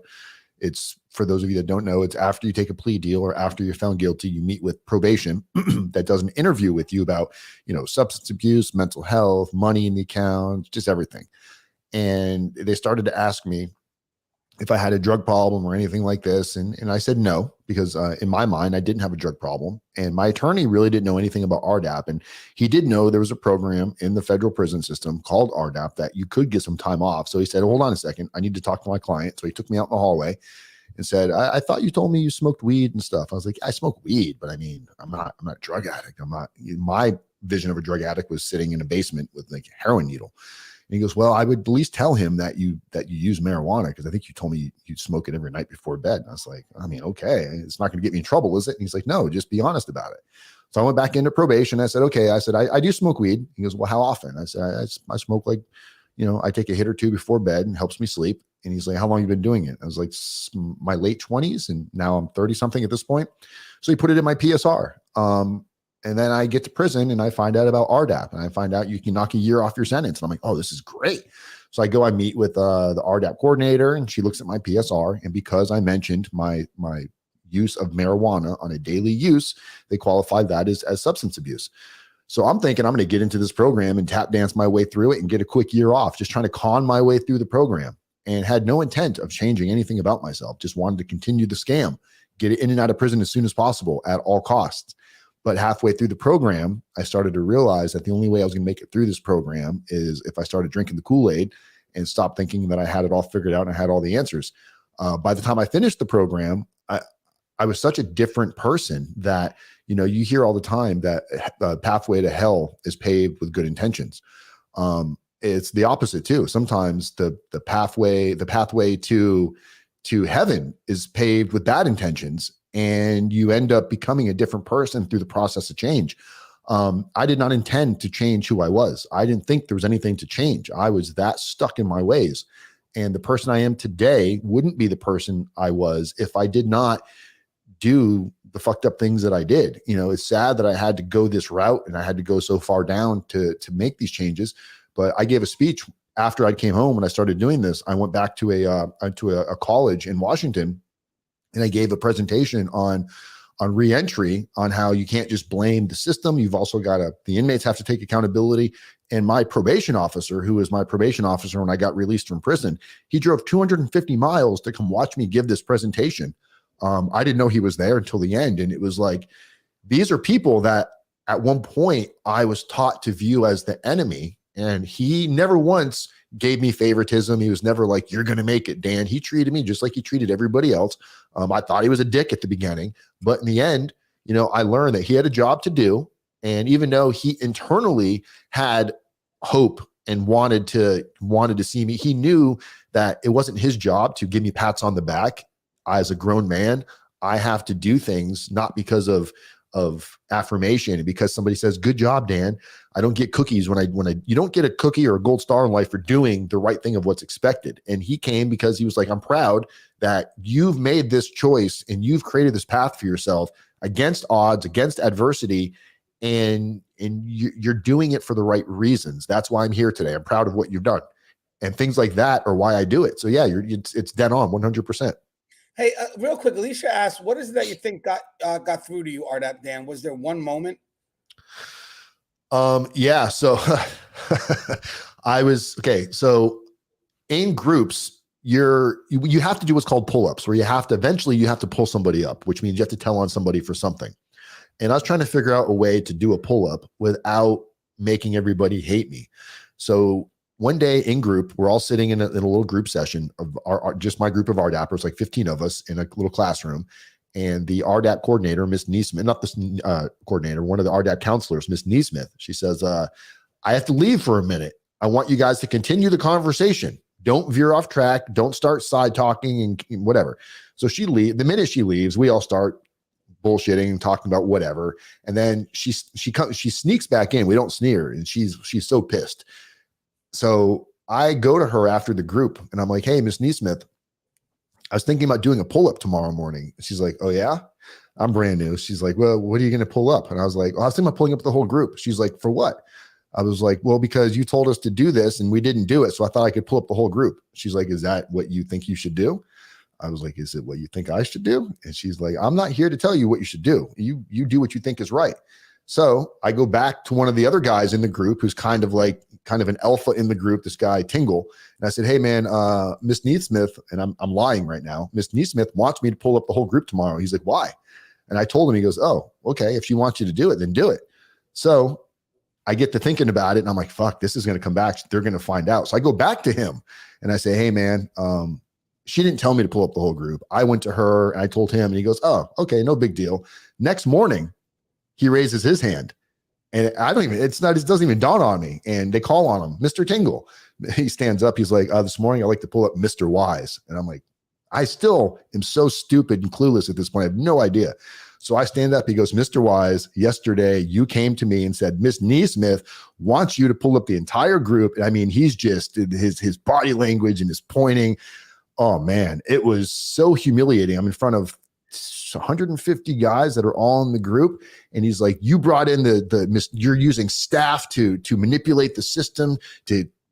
It's, for those of you that don't know, it's after you take a plea deal or after you're found guilty, you meet with probation that does an interview with you about, you know, substance abuse, mental health, money in the account, just everything. And they started to ask me if I had a drug problem or anything like this. And I said no, because in my mind, I didn't have a drug problem. And my attorney really didn't know anything about Rdap. And he did know there was a program in the federal prison system called Rdap that you could get some time off. So he said, hold on a second, I need to talk to my client. So he took me out in the hallway and said, I thought you told me you smoked weed and stuff. I was like, I smoke weed, but I mean, I'm not a drug addict. My vision of a drug addict was sitting in a basement with like a heroin needle. And he goes, well, I would at least tell him that you use marijuana, because I think you told me you'd smoke it every night before bed. And I was like, I mean, okay, it's not going to get me in trouble, is it? And he's like, no, just be honest about it. So I went back into probation. I said, okay. I said, I do smoke weed. He goes, well, how often? I said, I smoke like, you know, I take a hit or two before bed and helps me sleep. And he's like, how long have you been doing it? I was like, my late 20s, and now I'm 30 something at this point. So he put it in my PSR. And then I get to prison and I find out about Rdap, and I find out you can knock a year off your sentence. And I'm like, oh, this is great. So I meet with the Rdap coordinator, and she looks at my PSR. And because I mentioned my use of marijuana on a daily use, they qualify that as substance abuse. So I'm thinking I'm going to get into this program and tap dance my way through it and get a quick year off, just trying to con my way through the program, and had no intent of changing anything about myself. Just wanted to continue the scam, get it in and out of prison as soon as possible at all costs. But halfway through the program, I started to realize that the only way I was going to make it through this program is if I started drinking the Kool-Aid and stopped thinking that I had it all figured out and I had all the answers. By the time I finished the program, I was such a different person that, you know, you hear all the time that the pathway to hell is paved with good intentions. It's the opposite too. Sometimes the pathway to heaven is paved with bad intentions, and you end up becoming a different person through the process of change. I did not intend to change who I was. I didn't think there was anything to change. I was that stuck in my ways. And the person I am today wouldn't be the person I was if I did not do the fucked up things that I did. You know, it's sad that I had to go this route and I had to go so far down to make these changes. But I gave a speech after I came home and I started doing this. I went back to a college in Washington, and I gave a presentation on reentry, on how you can't just blame the system. You've also got the inmates have to take accountability. And my probation officer, who was my probation officer when I got released from prison, he drove 250 miles to come watch me give this presentation. I didn't know he was there until the end. And it was like, these are people that at one point I was taught to view as the enemy. And he never once gave me favoritism. He was never like, you're going to make it, Dan. He treated me just like he treated everybody else. I thought he was a dick at the beginning, but in the end, you know, I learned that he had a job to do. And even though he internally had hope and wanted to see me, he knew that it wasn't his job to give me pats on the back. As a grown man, I have to do things not because of affirmation and because somebody says, good job, Dan. I don't get cookies you don't get a cookie or a gold star in life for doing the right thing of what's expected. And he came because he was like, I'm proud that you've made this choice and you've created this path for yourself against odds, against adversity. And you're doing it for the right reasons. That's why I'm here today. I'm proud of what you've done. And things like that are why I do it. So yeah, it's dead on 100%. Hey, real quick, Alicia asked, what is it that you think got through to you, Rdap, Dan? Was there one moment? Yeah. So I was okay. So in groups, you have to do what's called pull-ups, where you have to eventually you have to pull somebody up, which means you have to tell on somebody for something. And I was trying to figure out a way to do a pull-up without making everybody hate me. So one day in group, we're all sitting in a little group session of just my group of RDAPers, like 15 of us in a little classroom. And the RDAP coordinator, Miss Neesmith, not this coordinator, one of the RDAP counselors, Miss Neesmith, she says, I have to leave for a minute. I want you guys to continue the conversation. Don't veer off track. Don't start side talking and whatever. So she leaves. The minute she leaves, we all start bullshitting and talking about whatever. And then she sneaks back in. We don't sneer, and she's so pissed. So I go to her after the group and I'm like, hey, Miss Neesmith, I was thinking about doing a pull-up tomorrow morning. She's like, oh yeah, I'm brand new. She's like, well, what are you going to pull up? And I was like, well, I was thinking about pulling up the whole group. She's like, for what? I was like, well, because you told us to do this and we didn't do it. So I thought I could pull up the whole group. She's like, is that what you think you should do? I was like, is it what you think I should do? And she's like, I'm not here to tell you what you should do. You do what you think is right. So I go back to one of the other guys in the group who's kind of an alpha in the group, this guy Tingle. And I said, hey man, Miss Neesmith, and I'm lying right now, Miss Neesmith wants me to pull up the whole group tomorrow. He's like, why? And I told him, he goes, oh, okay, if she wants you to do it, then do it. So I get to thinking about it and I'm like, fuck, this is going to come back. They're going to find out. So I go back to him and I say, hey man, she didn't tell me to pull up the whole group. I went to her and I told him, and he goes, oh, okay, no big deal. Next morning, he raises his hand and it doesn't even dawn on me. And they call on him, Mr. Tingle. He stands up. He's like, this morning, I like to pull up Mr. Wise. And I'm like, I still am so stupid and clueless at this point. I have no idea. So I stand up. He goes, Mr. Wise, yesterday you came to me and said, Miss Neesmith wants you to pull up the entire group. And I mean, he's just his body language and his pointing. Oh man, it was so humiliating. I'm in front of 150 guys that are all in the group. And he's like, you brought in you're using staff to manipulate the system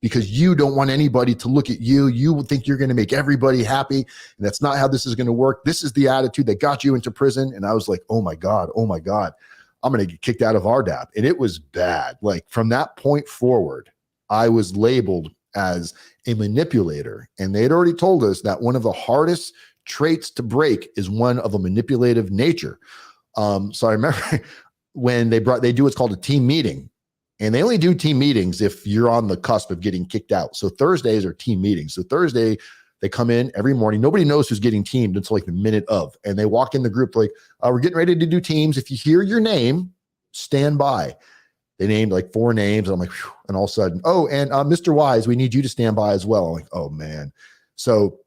because you don't want anybody to look at you. You think you're going to make everybody happy. And that's not how this is going to work. This is the attitude that got you into prison. And I was like, oh my God, I'm going to get kicked out of Rdap. And it was bad. Like from that point forward, I was labeled as a manipulator. And they had already told us that one of the hardest traits to break is one of a manipulative nature. So I remember when they do what's called a team meeting, and they only do team meetings if you're on the cusp of getting kicked out. So Thursdays are team meetings. So Thursday they come in every morning. Nobody knows who's getting teamed until like the minute of, and they walk in the group like, we're getting ready to do teams. If you hear your name, stand by. They named like 4 names. And I'm like, whew, and all of a sudden, oh, and Mr. Wise, we need you to stand by as well. I'm like, oh man. So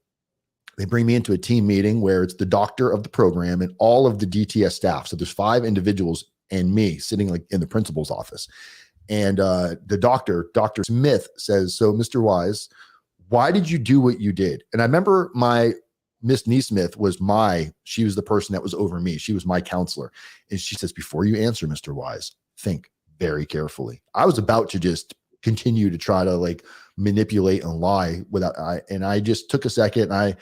they bring me into a team meeting where it's the doctor of the program and all of the DTS staff. So there's 5 individuals and me sitting like in the principal's office. And the Dr. Smith says, so Mr. Wise, why did you do what you did? And I remember my Miss Neesmith she was the person that was over me. She was my counselor. And she says, before you answer, Mr. Wise, think very carefully. I was about to just continue to try to like manipulate and lie and I just took a second and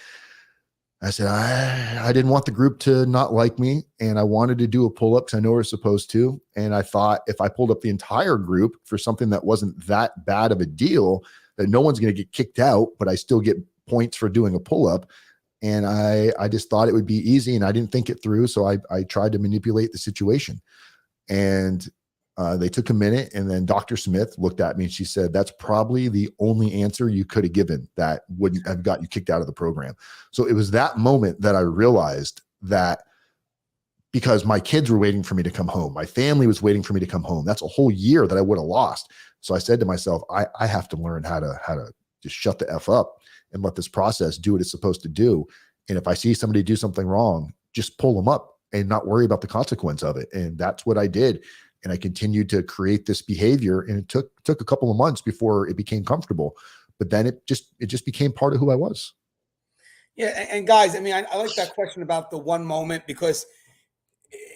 I said, I didn't want the group to not like me, and I wanted to do a pull-up because I know we're supposed to. And I thought if I pulled up the entire group for something that wasn't that bad of a deal, that no one's going to get kicked out, but I still get points for doing a pull-up. And I just thought it would be easy, and I didn't think it through. So I tried to manipulate the situation. And they took a minute, and then Dr. Smith looked at me and she said, that's probably the only answer you could have given that wouldn't have got you kicked out of the program. So it was that moment that I realized that because my kids were waiting for me to come home, my family was waiting for me to come home. That's a whole year that I would have lost. So I said to myself, I have to learn how to just shut the F up and let this process do what it's supposed to do. And if I see somebody do something wrong, just pull them up and not worry about the consequence of it. And that's what I did. And I continued to create this behavior, and it took a couple of months before it became comfortable. But then it just became part of who I was. Yeah, and guys, I mean, I like that question about the one moment, because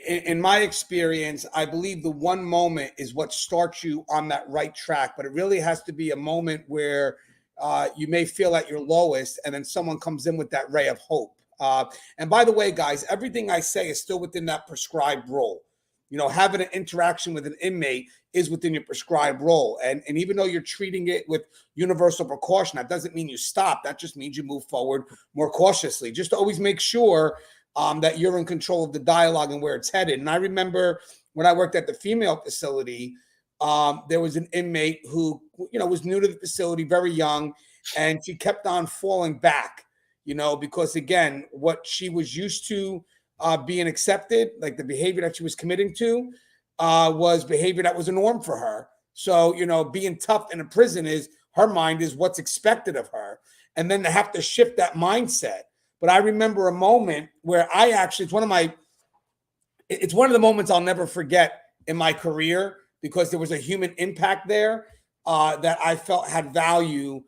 in my experience, I believe the one moment is what starts you on that right track. But it really has to be a moment where you may feel at your lowest, and then someone comes in with that ray of hope. And by the way, guys, everything I say is still within that prescribed role. having an interaction with an inmate is within your prescribed role. And even though you're treating it with universal precaution, that doesn't mean you stop. That just means you move forward more cautiously. Just always make sure that you're in control of the dialogue and where it's headed. And I remember when I worked at the female facility, there was an inmate who, was new to the facility, very young, and she kept on falling back, because again, what she was used to being accepted, like the behavior that she was committing to, was behavior that was a norm for her. So, being tough in a prison her mind is what's expected of her. And then to have to shift that mindset. But I remember a moment where it's one of the moments I'll never forget in my career, because there was a human impact there that I felt had value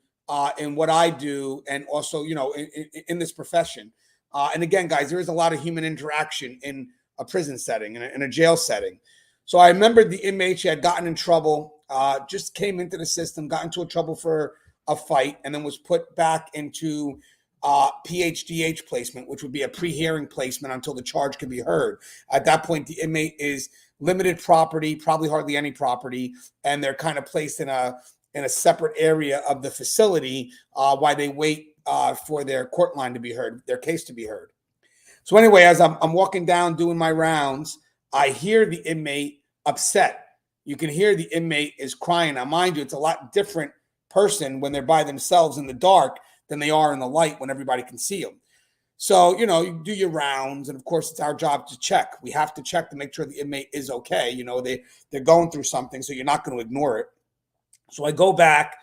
in what I do, and also, in this profession. And again, guys, there is a lot of human interaction in a prison setting, in a jail setting. So I remember the inmate, she had gotten in trouble, just came into the system, got into trouble for a fight, and then was put back into PHDH placement, which would be a pre-hearing placement until the charge could be heard. At that point, the inmate is limited property, probably hardly any property, and they're kind of placed in a separate area of the facility while they wait for their court line to be heard, their case to be heard. So anyway, as I'm walking down doing my rounds, I hear the inmate upset. You can hear the inmate is crying. Now, mind you, it's a lot different person when they're by themselves in the dark than they are in the light when everybody can see them. So, you do your rounds, and of course, it's our job to check. We have to check to make sure the inmate is okay. They're going through something, so you're not going to ignore it. So I go back,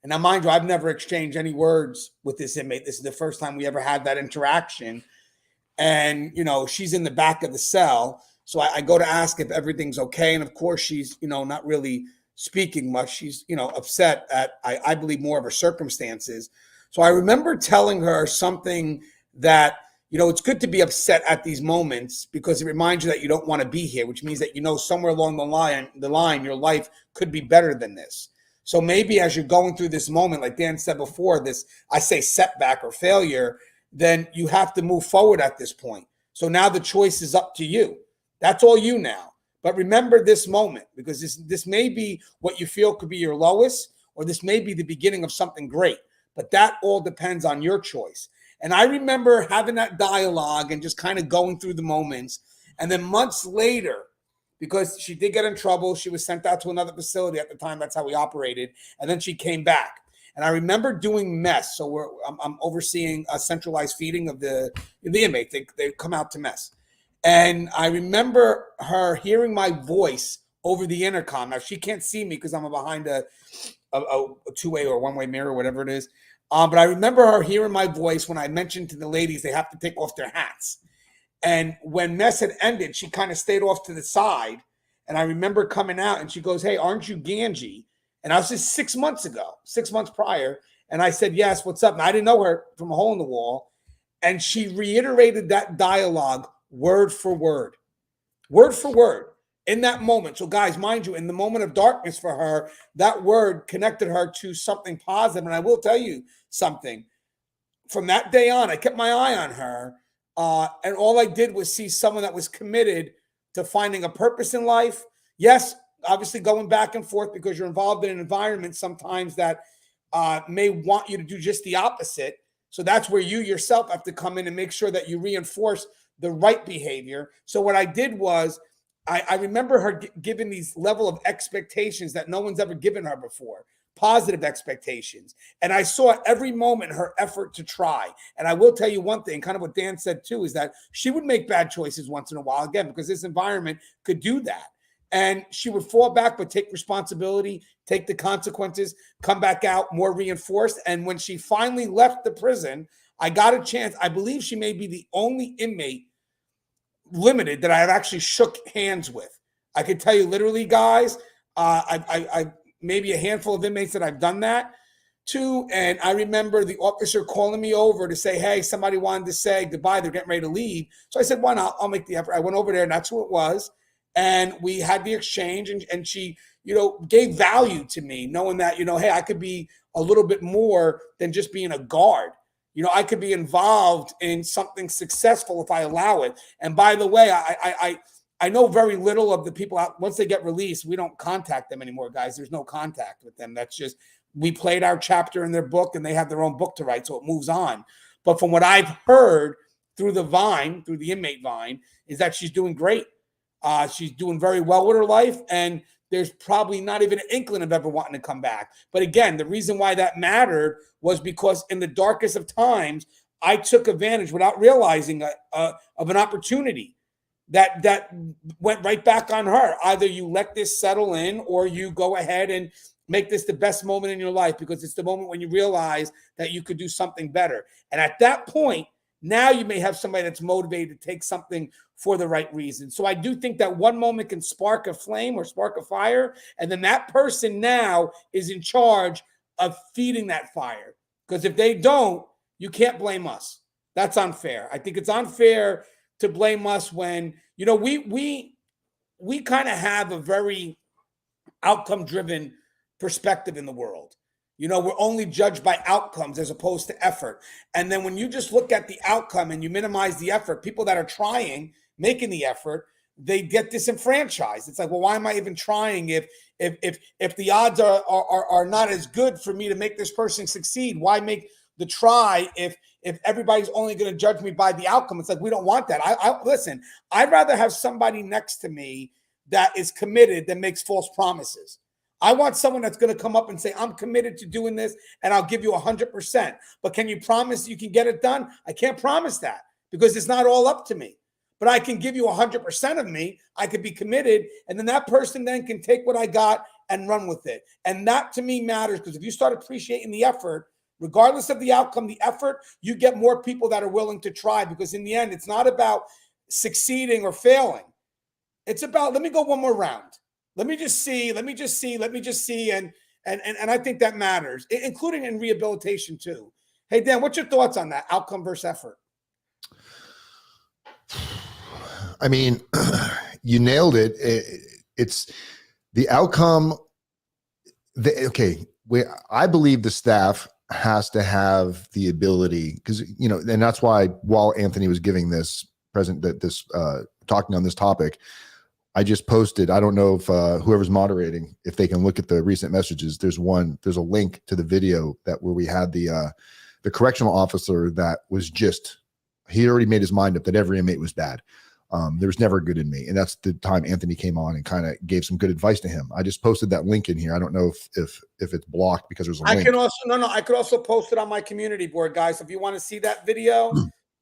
and now, mind you, I've never exchanged any words with this inmate. This is the first time we ever had that interaction. And, she's in the back of the cell. So I go to ask if everything's okay. And of course, she's, not really speaking much. She's, upset at, I believe, more of her circumstances. So I remember telling her something that, it's good to be upset at these moments, because it reminds you that you don't want to be here, which means that, somewhere along the line, your life could be better than this. So maybe as you're going through this moment, like Dan said before, this, I say setback or failure, then you have to move forward at this point. So now the choice is up to you. That's all you now. But remember this moment, because this may be what you feel could be your lowest, or this may be the beginning of something great. But that all depends on your choice. And I remember having that dialogue and just kind of going through the moments. And then months later, because she did get in trouble, she was sent out to another facility at the time. That's how we operated. And then she came back. And I remember doing mess. So I'm overseeing a centralized feeding of the inmate. They come out to mess. And I remember her hearing my voice over the intercom. Now, she can't see me because I'm behind a two-way or one-way mirror, whatever it is. But I remember her hearing my voice when I mentioned to the ladies they have to take off their hats. And when mess had ended, she kind of stayed off to the side. And I remember coming out, and she goes, "Hey, aren't you Gangi?" And I was just 6 months prior. And I said, "Yes, what's up?" And I didn't know her from a hole in the wall. And she reiterated that dialogue word for word in that moment. So guys, mind you, in the moment of darkness for her, that word connected her to something positive. And I will tell you something. From that day on, I kept my eye on her. And all I did was see someone that was committed to finding a purpose in life. Yes, obviously going back and forth because you're involved in an environment sometimes that may want you to do just the opposite. So that's where you yourself have to come in and make sure that you reinforce the right behavior. So what I did was I remember her giving these level of expectations that no one's ever given her before, positive expectations. And I saw every moment her effort to try. And I will tell you one thing, kind of what Dan said too, is that she would make bad choices once in a while, again, because this environment could do that. And she would fall back, but take responsibility, take the consequences, come back out more reinforced. And when she finally left the prison, I got a chance. I believe she may be the only inmate limited that I have actually shook hands with. I could tell you literally, guys, I maybe a handful of inmates that I've done that to. And I remember the officer calling me over to say, "Hey, somebody wanted to say goodbye. They're getting ready to leave." So I said, "Why not? I'll make the effort." I went over there, and that's who it was. And we had the exchange, and she, gave value to me, knowing that, hey, I could be a little bit more than just being a guard. I could be involved in something successful if I allow it. And by the way, I know very little of the people out. Once they get released, we don't contact them anymore, guys. There's no contact with them. That's just, we played our chapter in their book and they have their own book to write, so it moves on. But from what I've heard through the Vine, through the Inmate Vine, is that she's doing great. She's doing very well with her life, and there's probably not even an inkling of ever wanting to come back. But again, the reason why that mattered was because in the darkest of times, I took advantage without realizing of an opportunity that went right back on her. Either you let this settle in or you go ahead and make this the best moment in your life, because it's the moment when you realize that you could do something better. And at that point, now you may have somebody that's motivated to take something for the right reason. So I do think that one moment can spark a flame or spark a fire, and then that person now is in charge of feeding that fire. Because if they don't, you can't blame us. That's unfair. I think it's unfair to blame us when, you know, we kind of have a very outcome-driven perspective in the world. You know, we're only judged by outcomes as opposed to effort. And then when you just look at the outcome and you minimize the effort, people that are trying, making the effort, they get disenfranchised. It's like, well, why am I even trying if the odds are not as good for me to make this person succeed? Why make the try if everybody's only going to judge me by the outcome? It's like, we don't want that. Listen, I'd rather have somebody next to me that is committed than makes false promises. I want someone that's going to come up and say, I'm committed to doing this and I'll give you 100%. But can you promise you can get it done? I can't promise that because it's not all up to me. But I can give you 100% of me. I could be committed. And then that person then can take what I got and run with it. And that to me matters, because if you start appreciating the effort, regardless of the outcome, the effort, you get more people that are willing to try, because in the end, it's not about succeeding or failing. It's about, let me go one more round. Let me just see. And I think that matters, including in rehabilitation too. Hey, Dan, what's your thoughts on that? Outcome versus effort? I mean, you nailed it. It's the outcome. I believe the staff has to have the ability, because, you know, and that's why while Anthony was giving this talking on this topic, I just posted, I don't know if whoever's moderating, if they can look at the recent messages, there's a link to the video where we had the correctional officer that was he already made his mind up that every inmate was bad. There was never a good inmate. And that's the time Anthony came on and kind of gave some good advice to him. I just posted that link in here. I don't know if it's blocked because there's a link. I could also post it on my community board, guys. If you want to see that video,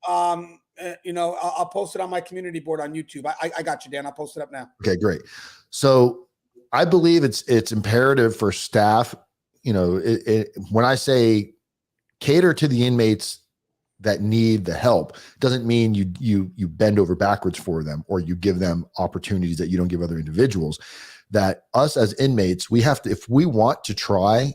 I'll post it on my community board on YouTube. I got you, Dan. I'll post it up now. Okay, great. So I believe it's imperative for staff, you know, when I say cater to the inmates that need the help, doesn't mean you bend over backwards for them, or you give them opportunities that you don't give other individuals. That us as inmates, we have to, if we want to try,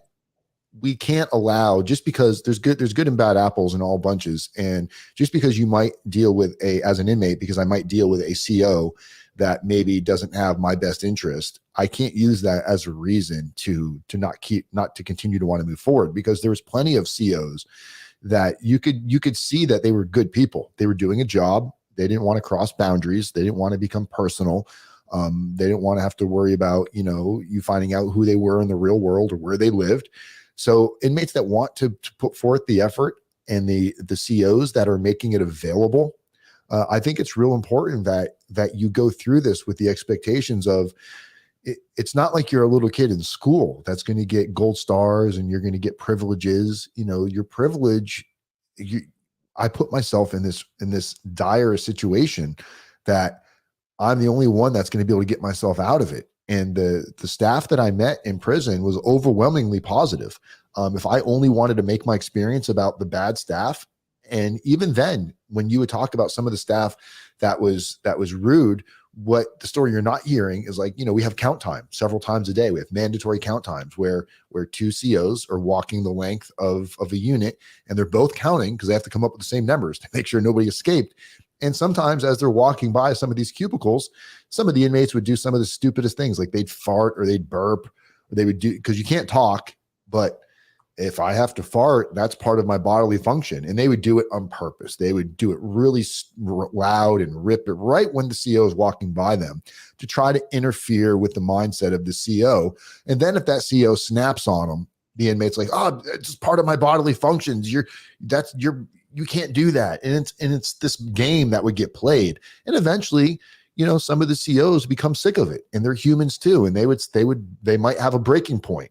we can't allow, just because there's good and bad apples in all bunches. And just because you might deal with as an inmate, because I might deal with a CO that maybe doesn't have my best interest, I can't use that as a reason to not to continue to want to move forward, because there was plenty of COs that you could see that they were good people. They were doing a job. They didn't want to cross boundaries. They didn't want to become personal. They didn't want to have to worry about, you know, you finding out who they were in the real world or where they lived. So inmates that want to put forth the effort, and the COs that are making it available, I think it's real important that you go through this with the expectations of, it's not like you're a little kid in school that's going to get gold stars and you're going to get privileges. You know, your privilege, I put myself in this dire situation that I'm the only one that's going to be able to get myself out of it. And the staff that I met in prison was overwhelmingly positive. If I only wanted to make my experience about the bad staff, and even then, when you would talk about some of the staff that was rude, what the story you're not hearing is, like, you know, we have count time several times a day. We have mandatory count times where two COs are walking the length of a unit, and they're both counting because they have to come up with the same numbers to make sure nobody escaped. And sometimes as they're walking by some of these cubicles, some of the inmates would do some of the stupidest things, like they'd fart or they'd burp, or they would do, because you can't talk, but if I have to fart, that's part of my bodily function. And they would do it on purpose. They would do it really loud and rip it right when the CO is walking by them to try to interfere with the mindset of the CO. And then if that CO snaps on them, the inmate's like, oh, it's part of my bodily functions. You can't do that. And it's this game that would get played. And eventually, some of the COs become sick of it, and they're humans too. And they might have a breaking point.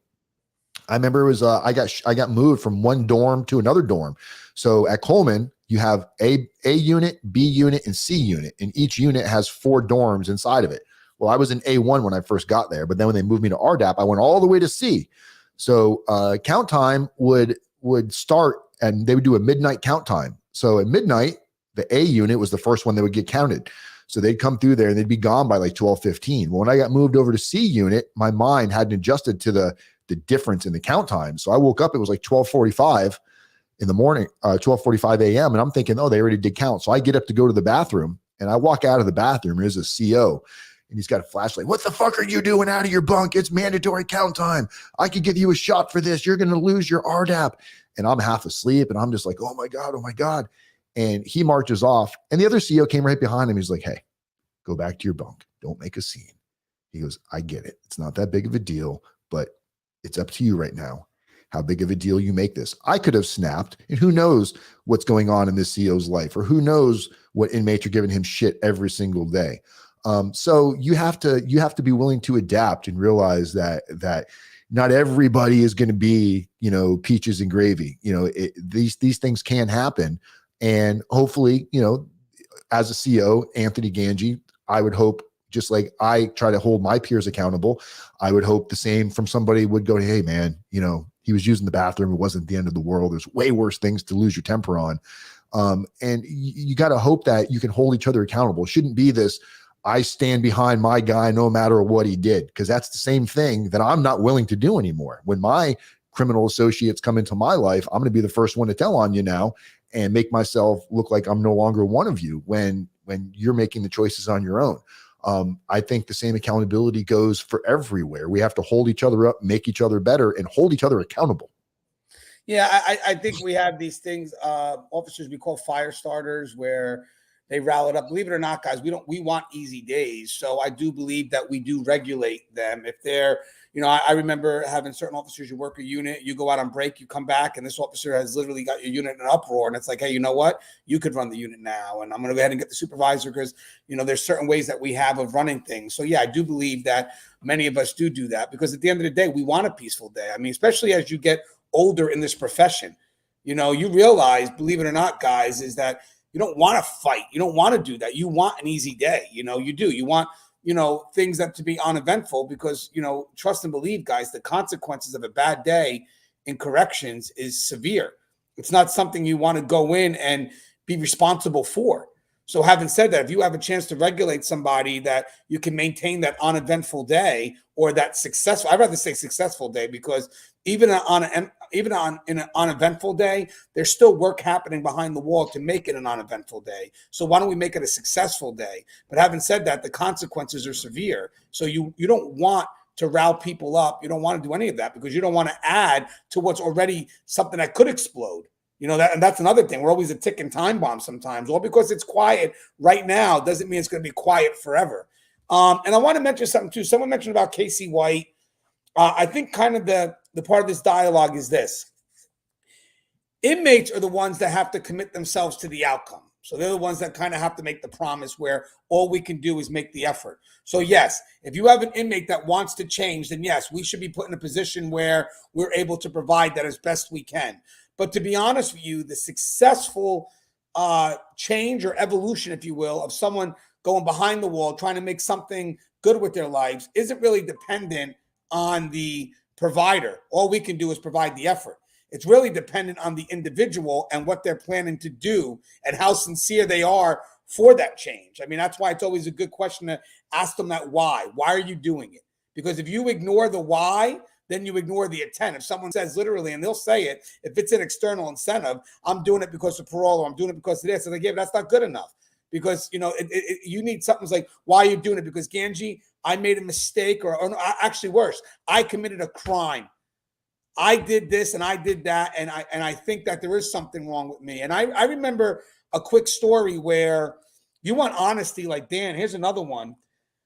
I remember it was I got moved from one dorm to another dorm. So at Coleman, you have A unit, B unit, and C unit, and each unit has 4 dorms inside of it. Well, I was in A1 when I first got there, but then when they moved me to Rdap, I went all the way to C. So count time would start, and they would do a midnight count time. So at midnight, the A unit was the first one that would get counted. So they'd come through there and they'd be gone by like 12:15. Well, when I got moved over to C unit, my mind hadn't adjusted to the difference in the count time. So I woke up, it was like 12:45 in the morning, 12:45 a.m. And I'm thinking, oh, they already did count. So I get up to go to the bathroom, and I walk out of the bathroom. There's a CO, and he's got a flashlight. What the fuck are you doing out of your bunk? It's mandatory count time. I could give you a shot for this. You're going to lose your RDAP. And I'm half asleep, and I'm just like, oh my God, oh my God. And he marches off, and the other CO came right behind him. He's like, hey, go back to your bunk. Don't make a scene. He goes, I get it. It's not that big of a deal, but it's up to you right now how big of a deal you make this. I could have snapped, and who knows what's going on in this CO's life, or who knows what inmates are giving him shit every single day. So you have to be willing to adapt and realize that not everybody is going to be, peaches and gravy. These things can happen, and hopefully, as a CO, Anthony Gangi, I would hope, just like I try to hold my peers accountable, I would hope the same from somebody would go, hey man, he was using the bathroom. It wasn't the end of the world. There's way worse things to lose your temper on. And you got to hope that you can hold each other accountable. It shouldn't be this, I stand behind my guy no matter what he did, because that's the same thing that I'm not willing to do anymore. When my criminal associates come into my life, I'm going to be the first one to tell on you now and make myself look like I'm no longer one of you when you're making the choices on your own. I think the same accountability goes for everywhere. We have to hold each other up, make each other better, and hold each other accountable. Yeah, I think we have these things, officers we call fire starters, where they rally it up. Believe it or not, guys, we want easy days. So I do believe that we do regulate them. If they're, I remember having certain officers, you work a unit, you go out on break, you come back, and this officer has literally got your unit in an uproar. And it's like, hey, you know what? You could run the unit now. And I'm going to go ahead and get the supervisor, because, there's certain ways that we have of running things. So yeah, I do believe that many of us do that, because at the end of the day, we want a peaceful day. I mean, especially as you get older in this profession, you realize, believe it or not, guys, is that you don't want to fight. You don't want to do that. You want an easy day. You do. You want, things that to be uneventful, because, trust and believe, guys, the consequences of a bad day in corrections is severe. It's not something you want to go in and be responsible for. So having said that, if you have a chance to regulate somebody that you can maintain that uneventful day, or that successful, I'd rather say successful day, because even on an uneventful day, there's still work happening behind the wall to make it an uneventful day. So why don't we make it a successful day? But having said that, the consequences are severe. So you don't want to rile people up. You don't want to do any of that, because you don't want to add to what's already something that could explode. And that's another thing. We're always a ticking time bomb sometimes. All because it's quiet right now doesn't mean it's going to be quiet forever. And I want to mention something too. Someone mentioned about Casey White. I think kind of the part of this dialogue is this. Inmates are the ones that have to commit themselves to the outcome. So they're the ones that kind of have to make the promise, where all we can do is make the effort. So yes, if you have an inmate that wants to change, then yes, we should be put in a position where we're able to provide that as best we can. But to be honest with you, the successful change or evolution, if you will, of someone going behind the wall, trying to make something good with their lives, isn't really dependent on the provider. All we can do is provide the effort. It's really dependent on the individual and what they're planning to do and how sincere they are for that change. I mean, that's why it's always a good question to ask them that why. Why are you doing it? Because if you ignore the why, then you ignore the intent. If someone says literally, and they'll say it, if it's an external incentive, I'm doing it because of parole, or I'm doing it because of this, and they give, that's not good enough. Because, you need something like, why are you doing it? Because Gangi, I made a mistake, or actually worse, I committed a crime. I did this and I did that, and I think that there is something wrong with me. And I remember a quick story where you want honesty, like Dan. Here's another one.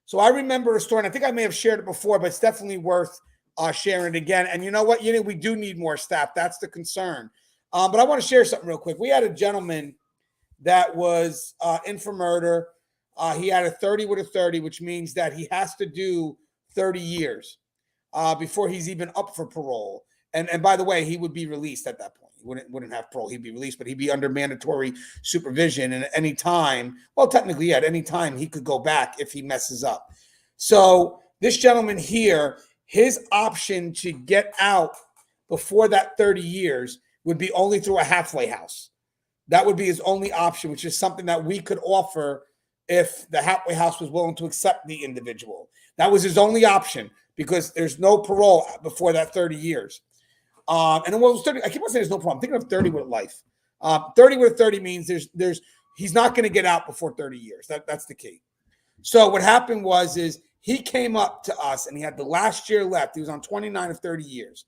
So I remember a story, and I think I may have shared it before, but it's definitely worth sharing it again. And you know what? We do need more staff. That's the concern. But I want to share something real quick. We had a gentleman that was in for murder. He had a 30 with a 30, which means that he has to do 30 years before he's even up for parole. And by the way, he would be released at that point. He wouldn't have parole. He'd be released, but he'd be under mandatory supervision. And at any time, well, technically, at any time, he could go back if he messes up. So this gentleman here, his option to get out before that 30 years would be only through a halfway house. That would be his only option, which is something that we could offer if the halfway house was willing to accept the individual. That was his only option because there's no parole before that 30 years. And what was 30? I keep on saying there's no problem. I'm thinking of 30 with life. 30 with 30 means he's not going to get out before 30 years. That's the key. So what happened is he came up to us and he had the last year left. He was on 29 of 30 years.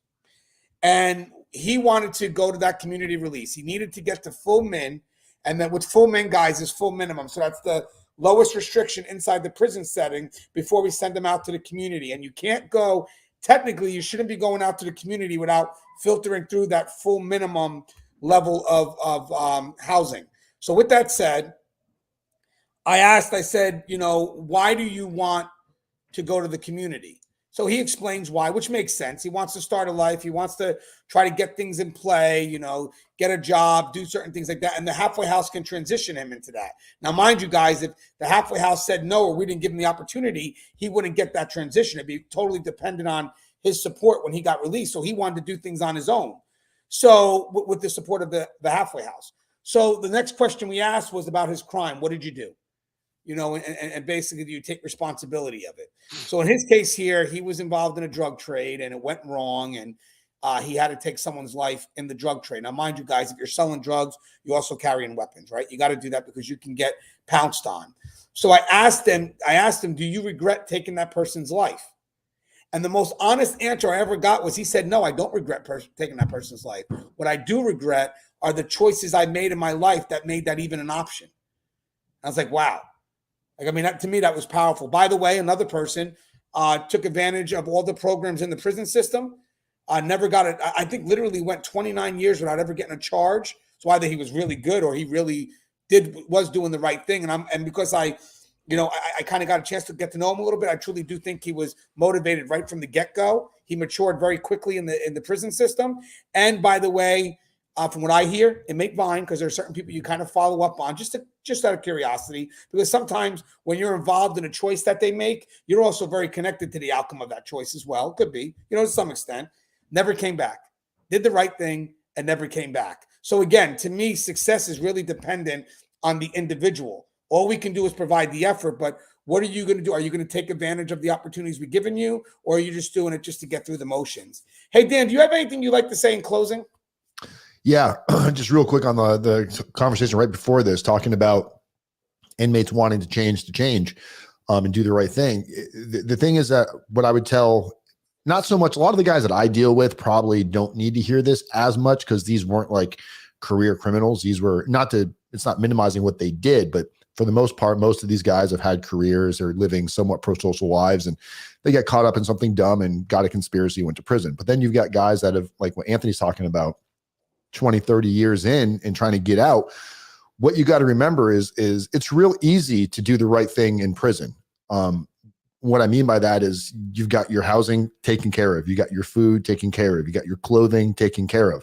And he wanted to go to that community release. He needed to get to full min. And then with full min, guys, is full minimum. So that's the lowest restriction inside the prison setting before we send them out to the community. And you can't go, technically, you shouldn't be going out to the community without filtering through that full minimum level of housing. So with that said, I said, why do you want to go to the community? So he explains why, which makes sense. He wants to start a life. He wants to try to get things in play, get a job, do certain things like that. And the halfway house can transition him into that. Now, mind you guys, if the halfway house said no, or we didn't give him the opportunity, he wouldn't get that transition. It'd be totally dependent on his support when he got released. So he wanted to do things on his own. So with the support of the halfway house. So the next question we asked was about his crime. What did you do? And basically, do you take responsibility of it? So in his case here, he was involved in a drug trade and it went wrong. And he had to take someone's life in the drug trade. Now, mind you guys, if you're selling drugs, you also carrying weapons, right? You got to do that because you can get pounced on. So I asked him, do you regret taking that person's life? And the most honest answer I ever got was he said, no, I don't regret taking that person's life. What I do regret are the choices I made in my life that made that even an option. I was like, wow. To me, that was powerful. By the way, another person took advantage of all the programs in the prison system. Never got it. I think literally went 29 years without ever getting a charge. So either he was really good or he really was doing the right thing. And because I kind of got a chance to get to know him a little bit, I truly do think he was motivated right from the get-go. He matured very quickly in the prison system. And by the way, from what I hear, Inmate Vine, because there are certain people you kind of follow up on just out of curiosity, because sometimes when you're involved in a choice that they make, you're also very connected to the outcome of that choice as well. Could be, to some extent. Never came back. Did the right thing and never came back. So again, to me, success is really dependent on the individual. All we can do is provide the effort, but what are you going to do? Are you going to take advantage of the opportunities we've given you, or are you just doing it just to get through the motions? Hey, Dan, do you have anything you'd like to say in closing? Yeah, just real quick on the conversation right before this, talking about inmates wanting to change and do the right thing. The thing is that what I would tell, not so much, a lot of the guys that I deal with probably don't need to hear this as much because these weren't like career criminals. These were it's not minimizing what they did, but for the most part, most of these guys have had careers or living somewhat pro-social lives, and they get caught up in something dumb and got a conspiracy, went to prison. But then you've got guys that have, like what Anthony's talking about, 20, 30 years in and trying to get out. What you got to remember is it's real easy to do the right thing in prison. What I mean by that is you've got your housing taken care of. You got your food taken care of. You got your clothing taken care of.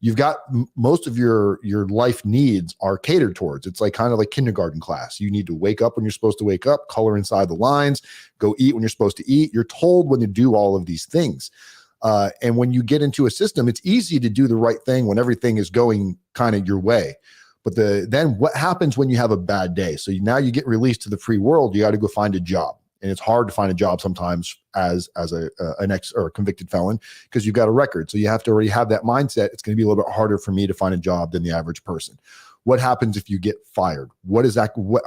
You've got most of your life needs are catered towards. It's like kind of like kindergarten class. You need to wake up when you're supposed to wake up, color inside the lines, go eat when you're supposed to eat. You're told when to do all of these things. And when you get into a system, it's easy to do the right thing when everything is going kind of your way. But then what happens when you have a bad day? So now you get released to the free world. You got to go find a job. And it's hard to find a job sometimes as an ex or a convicted felon because you've got a record. So you have to already have that mindset. It's going to be a little bit harder for me to find a job than the average person. What happens if you get fired? What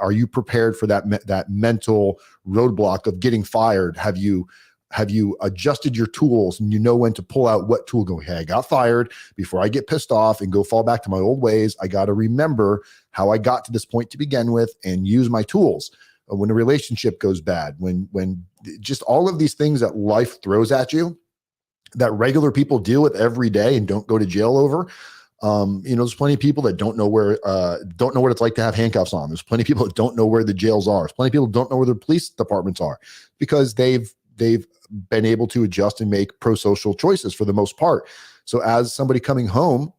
are you prepared for that mental roadblock of getting fired? Have you Have you adjusted your tools and you know when to pull out what tool? Go, hey, I got fired. Before I get pissed off and go fall back to my old ways, I got to remember how I got to this point to begin with and use my tools. When a relationship goes bad, when just all of these things that life throws at you that regular people deal with every day and don't go to jail over. There's plenty of people that don't know what it's like to have handcuffs on. There's plenty of people that don't know where the jails are. There's plenty of people that don't know where the police departments are because they've been able to adjust and make pro-social choices for the most part. So as somebody coming home,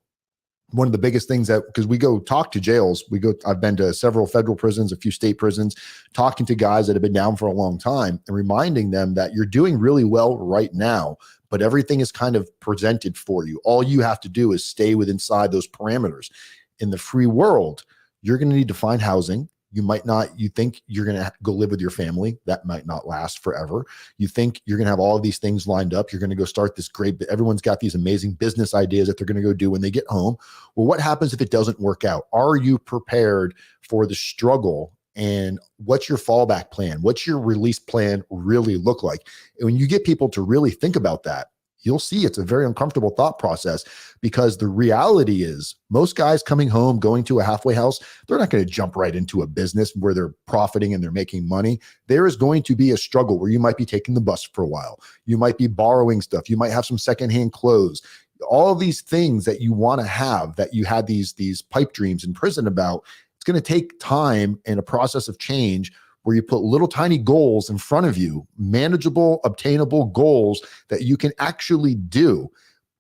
one of the biggest things because we go talk to jails, I've been to several federal prisons, a few state prisons, talking to guys that have been down for a long time and reminding them that you're doing really well right now, but everything is kind of presented for you. All you have to do is stay inside those parameters. In the free world, you're going to need to find housing. You think you're going to go live with your family. That might not last forever. You think you're going to have all of these things lined up. You're going to go start this great, everyone's got these amazing business ideas that they're going to go do when they get home. Well, what happens if it doesn't work out? Are you prepared for the struggle? And what's your fallback plan? What's your release plan really look like? And when you get people to really think about that, you'll see it's a very uncomfortable thought process because the reality is most guys coming home, going to a halfway house, they're not going to jump right into a business where they're profiting and they're making money. There is going to be a struggle where you might be taking the bus for a while. You might be borrowing stuff. You might have some secondhand clothes. All of these things that you want to have that you had these pipe dreams in prison about, it's going to take time and a process of change where you put little tiny goals in front of you, manageable, obtainable goals that you can actually do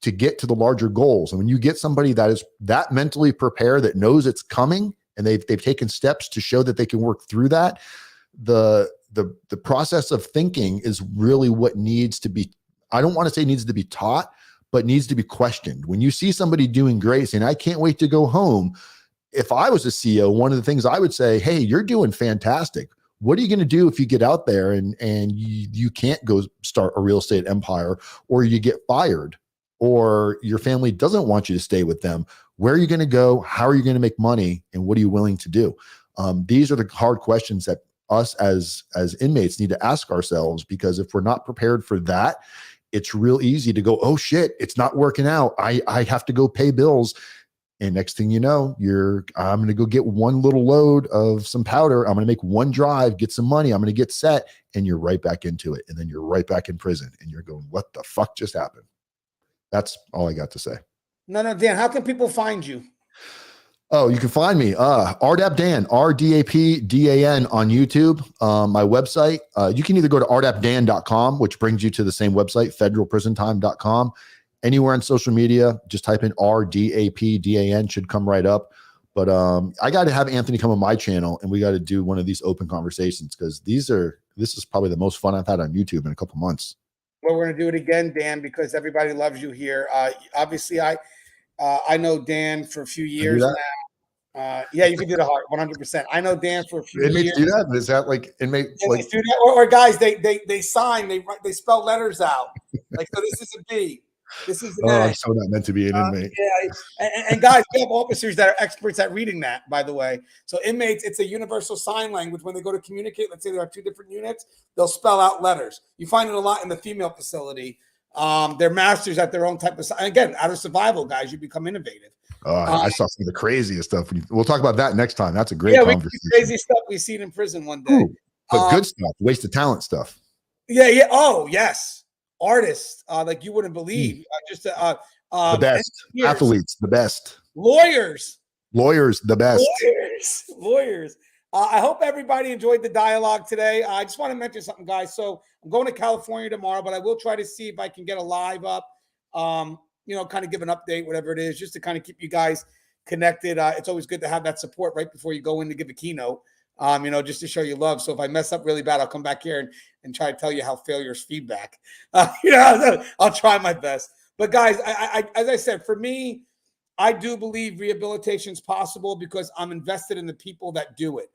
to get to the larger goals. And when you get somebody that is that mentally prepared, that knows it's coming, and they've taken steps to show that they can work through that, the process of thinking is really what needs to be, I don't want to say needs to be taught, but needs to be questioned. When you see somebody doing great, saying, I can't wait to go home. If I was a CEO, one of the things I would say, hey, you're doing fantastic. What are you going to do if you get out there and you can't go start a real estate empire, or you get fired, or your family doesn't want you to stay with them? Where are you going to go? How are you going to make money? And what are you willing to do? These are the hard questions that us as inmates need to ask ourselves, because if we're not prepared for that, it's real easy to go, oh shit, it's not working out. I have to go pay bills. And next thing you know, I'm going to go get one little load of some powder. I'm going to make one drive, get some money. I'm going to get set. And you're right back into it. And then you're right back in prison. And you're going, what the fuck just happened? That's all I got to say. No, Dan, how can people find you? Oh, you can find me, Rdap Dan, RDAPDAN on YouTube. My website, you can either go to rdapdan.com, which brings you to the same website, federalprisontime.com. Anywhere on social media, just type in RDAPDAN, should come right up. But I got to have Anthony come on my channel, and we got to do one of these open conversations, because this is probably the most fun I've had on YouTube in a couple months. Well, we're going to do it again, Dan, because everybody loves you here. Obviously, I know Dan for a few years now. Yeah, you can do the heart 100%. I know Dan for a few inmates years. Do that? Is that like inmates? Yeah, like do that. Or guys, they sign, they spell letters out. Like, so this is a B. This is an A. I'm so not meant to be an inmate. Yeah, and guys, we have officers that are experts at reading that, by the way. So inmates, it's a universal sign language. When they go to communicate, let's say there are two different units, they'll spell out letters. You find it a lot in the female facility. They're masters at their own type of sign. Again, out of survival, guys, you become innovative. I saw some of the craziest stuff. We'll talk about that next time. That's a great conversation. Crazy stuff we've seen in prison one day. Ooh, but good stuff, waste of talent stuff. Yeah. Oh, yes. Artists, like you wouldn't believe. The best athletes, the best lawyers, the best lawyers. I hope everybody enjoyed the dialogue today. I just want to mention something, guys. So I'm going to California tomorrow, but I will try to see if I can get a live up, kind of give an update, whatever it is, just to kind of keep you guys connected. It's always good to have that support right before you go in to give a keynote, just to show you love. So if I mess up really bad, I'll come back here and try to tell you how failure's feedback. I'll try my best. But guys, I as I said, for me, I do believe rehabilitation is possible because I'm invested in the people that do it.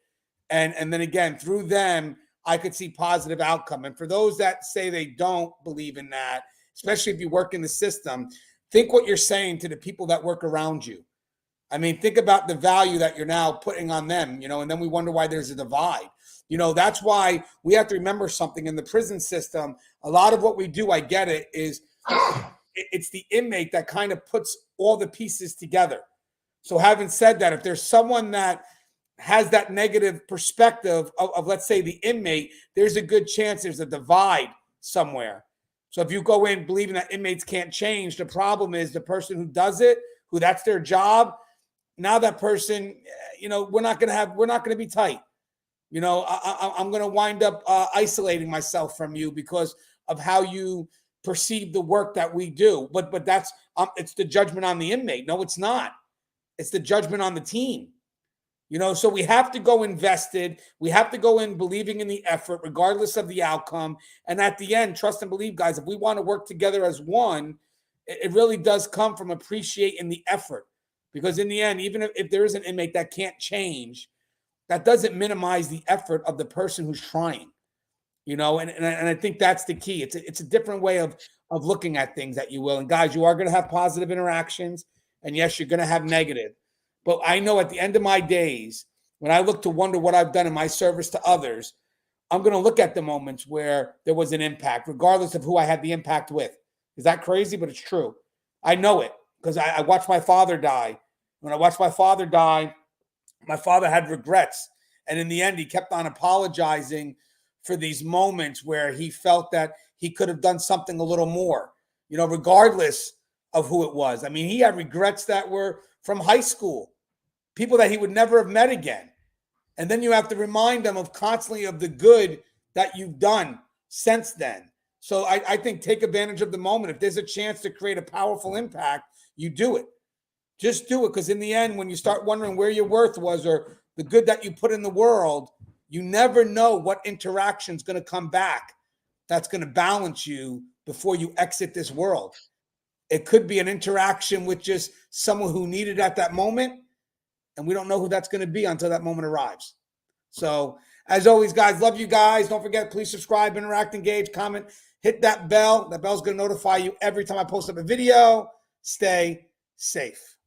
And then again, through them, I could see positive outcome. And for those that say they don't believe in that, especially if you work in the system, think what you're saying to the people that work around you. I mean, think about the value that you're now putting on them, and then we wonder why there's a divide. That's why we have to remember something in the prison system. A lot of what we do, I get it, is it's the inmate that kind of puts all the pieces together. So having said that, if there's someone that has that negative perspective of let's say, the inmate, there's a good chance there's a divide somewhere. So if you go in believing that inmates can't change, the problem is the person who does it, who that's their job, now that person, we're not going to be tight. I'm going to wind up isolating myself from you because of how you perceive the work that we do. But that's it's the judgment on the inmate. No, it's not. It's the judgment on the team. So we have to go invested. We have to go in believing in the effort, regardless of the outcome. And at the end, trust and believe, guys, if we want to work together as one, it really does come from appreciating the effort. Because in the end, even if there is an inmate that can't change, that doesn't minimize the effort of the person who's trying. And I think that's the key. It's a different way of looking at things, that you will. And guys, you are going to have positive interactions. And yes, you're going to have negative. But I know at the end of my days, when I look to wonder what I've done in my service to others, I'm going to look at the moments where there was an impact, regardless of who I had the impact with. Is that crazy? But it's true. I know it because I watched my father die. When I watched my father die, my father had regrets. And in the end, he kept on apologizing for these moments where he felt that he could have done something a little more, regardless of who it was. I mean, he had regrets that were from high school, people that he would never have met again. And then you have to remind them of constantly of the good that you've done since then. So I think take advantage of the moment. If there's a chance to create a powerful impact, you do it. Just do it. Because in the end, when you start wondering where your worth was or the good that you put in the world, you never know what interaction is going to come back that's going to balance you before you exit this world. It could be an interaction with just someone who needed at that moment. And we don't know who that's going to be until that moment arrives. So as always, guys, love you guys. Don't forget, please subscribe, interact, engage, comment, hit that bell. That bell's going to notify you every time I post up a video. Stay safe.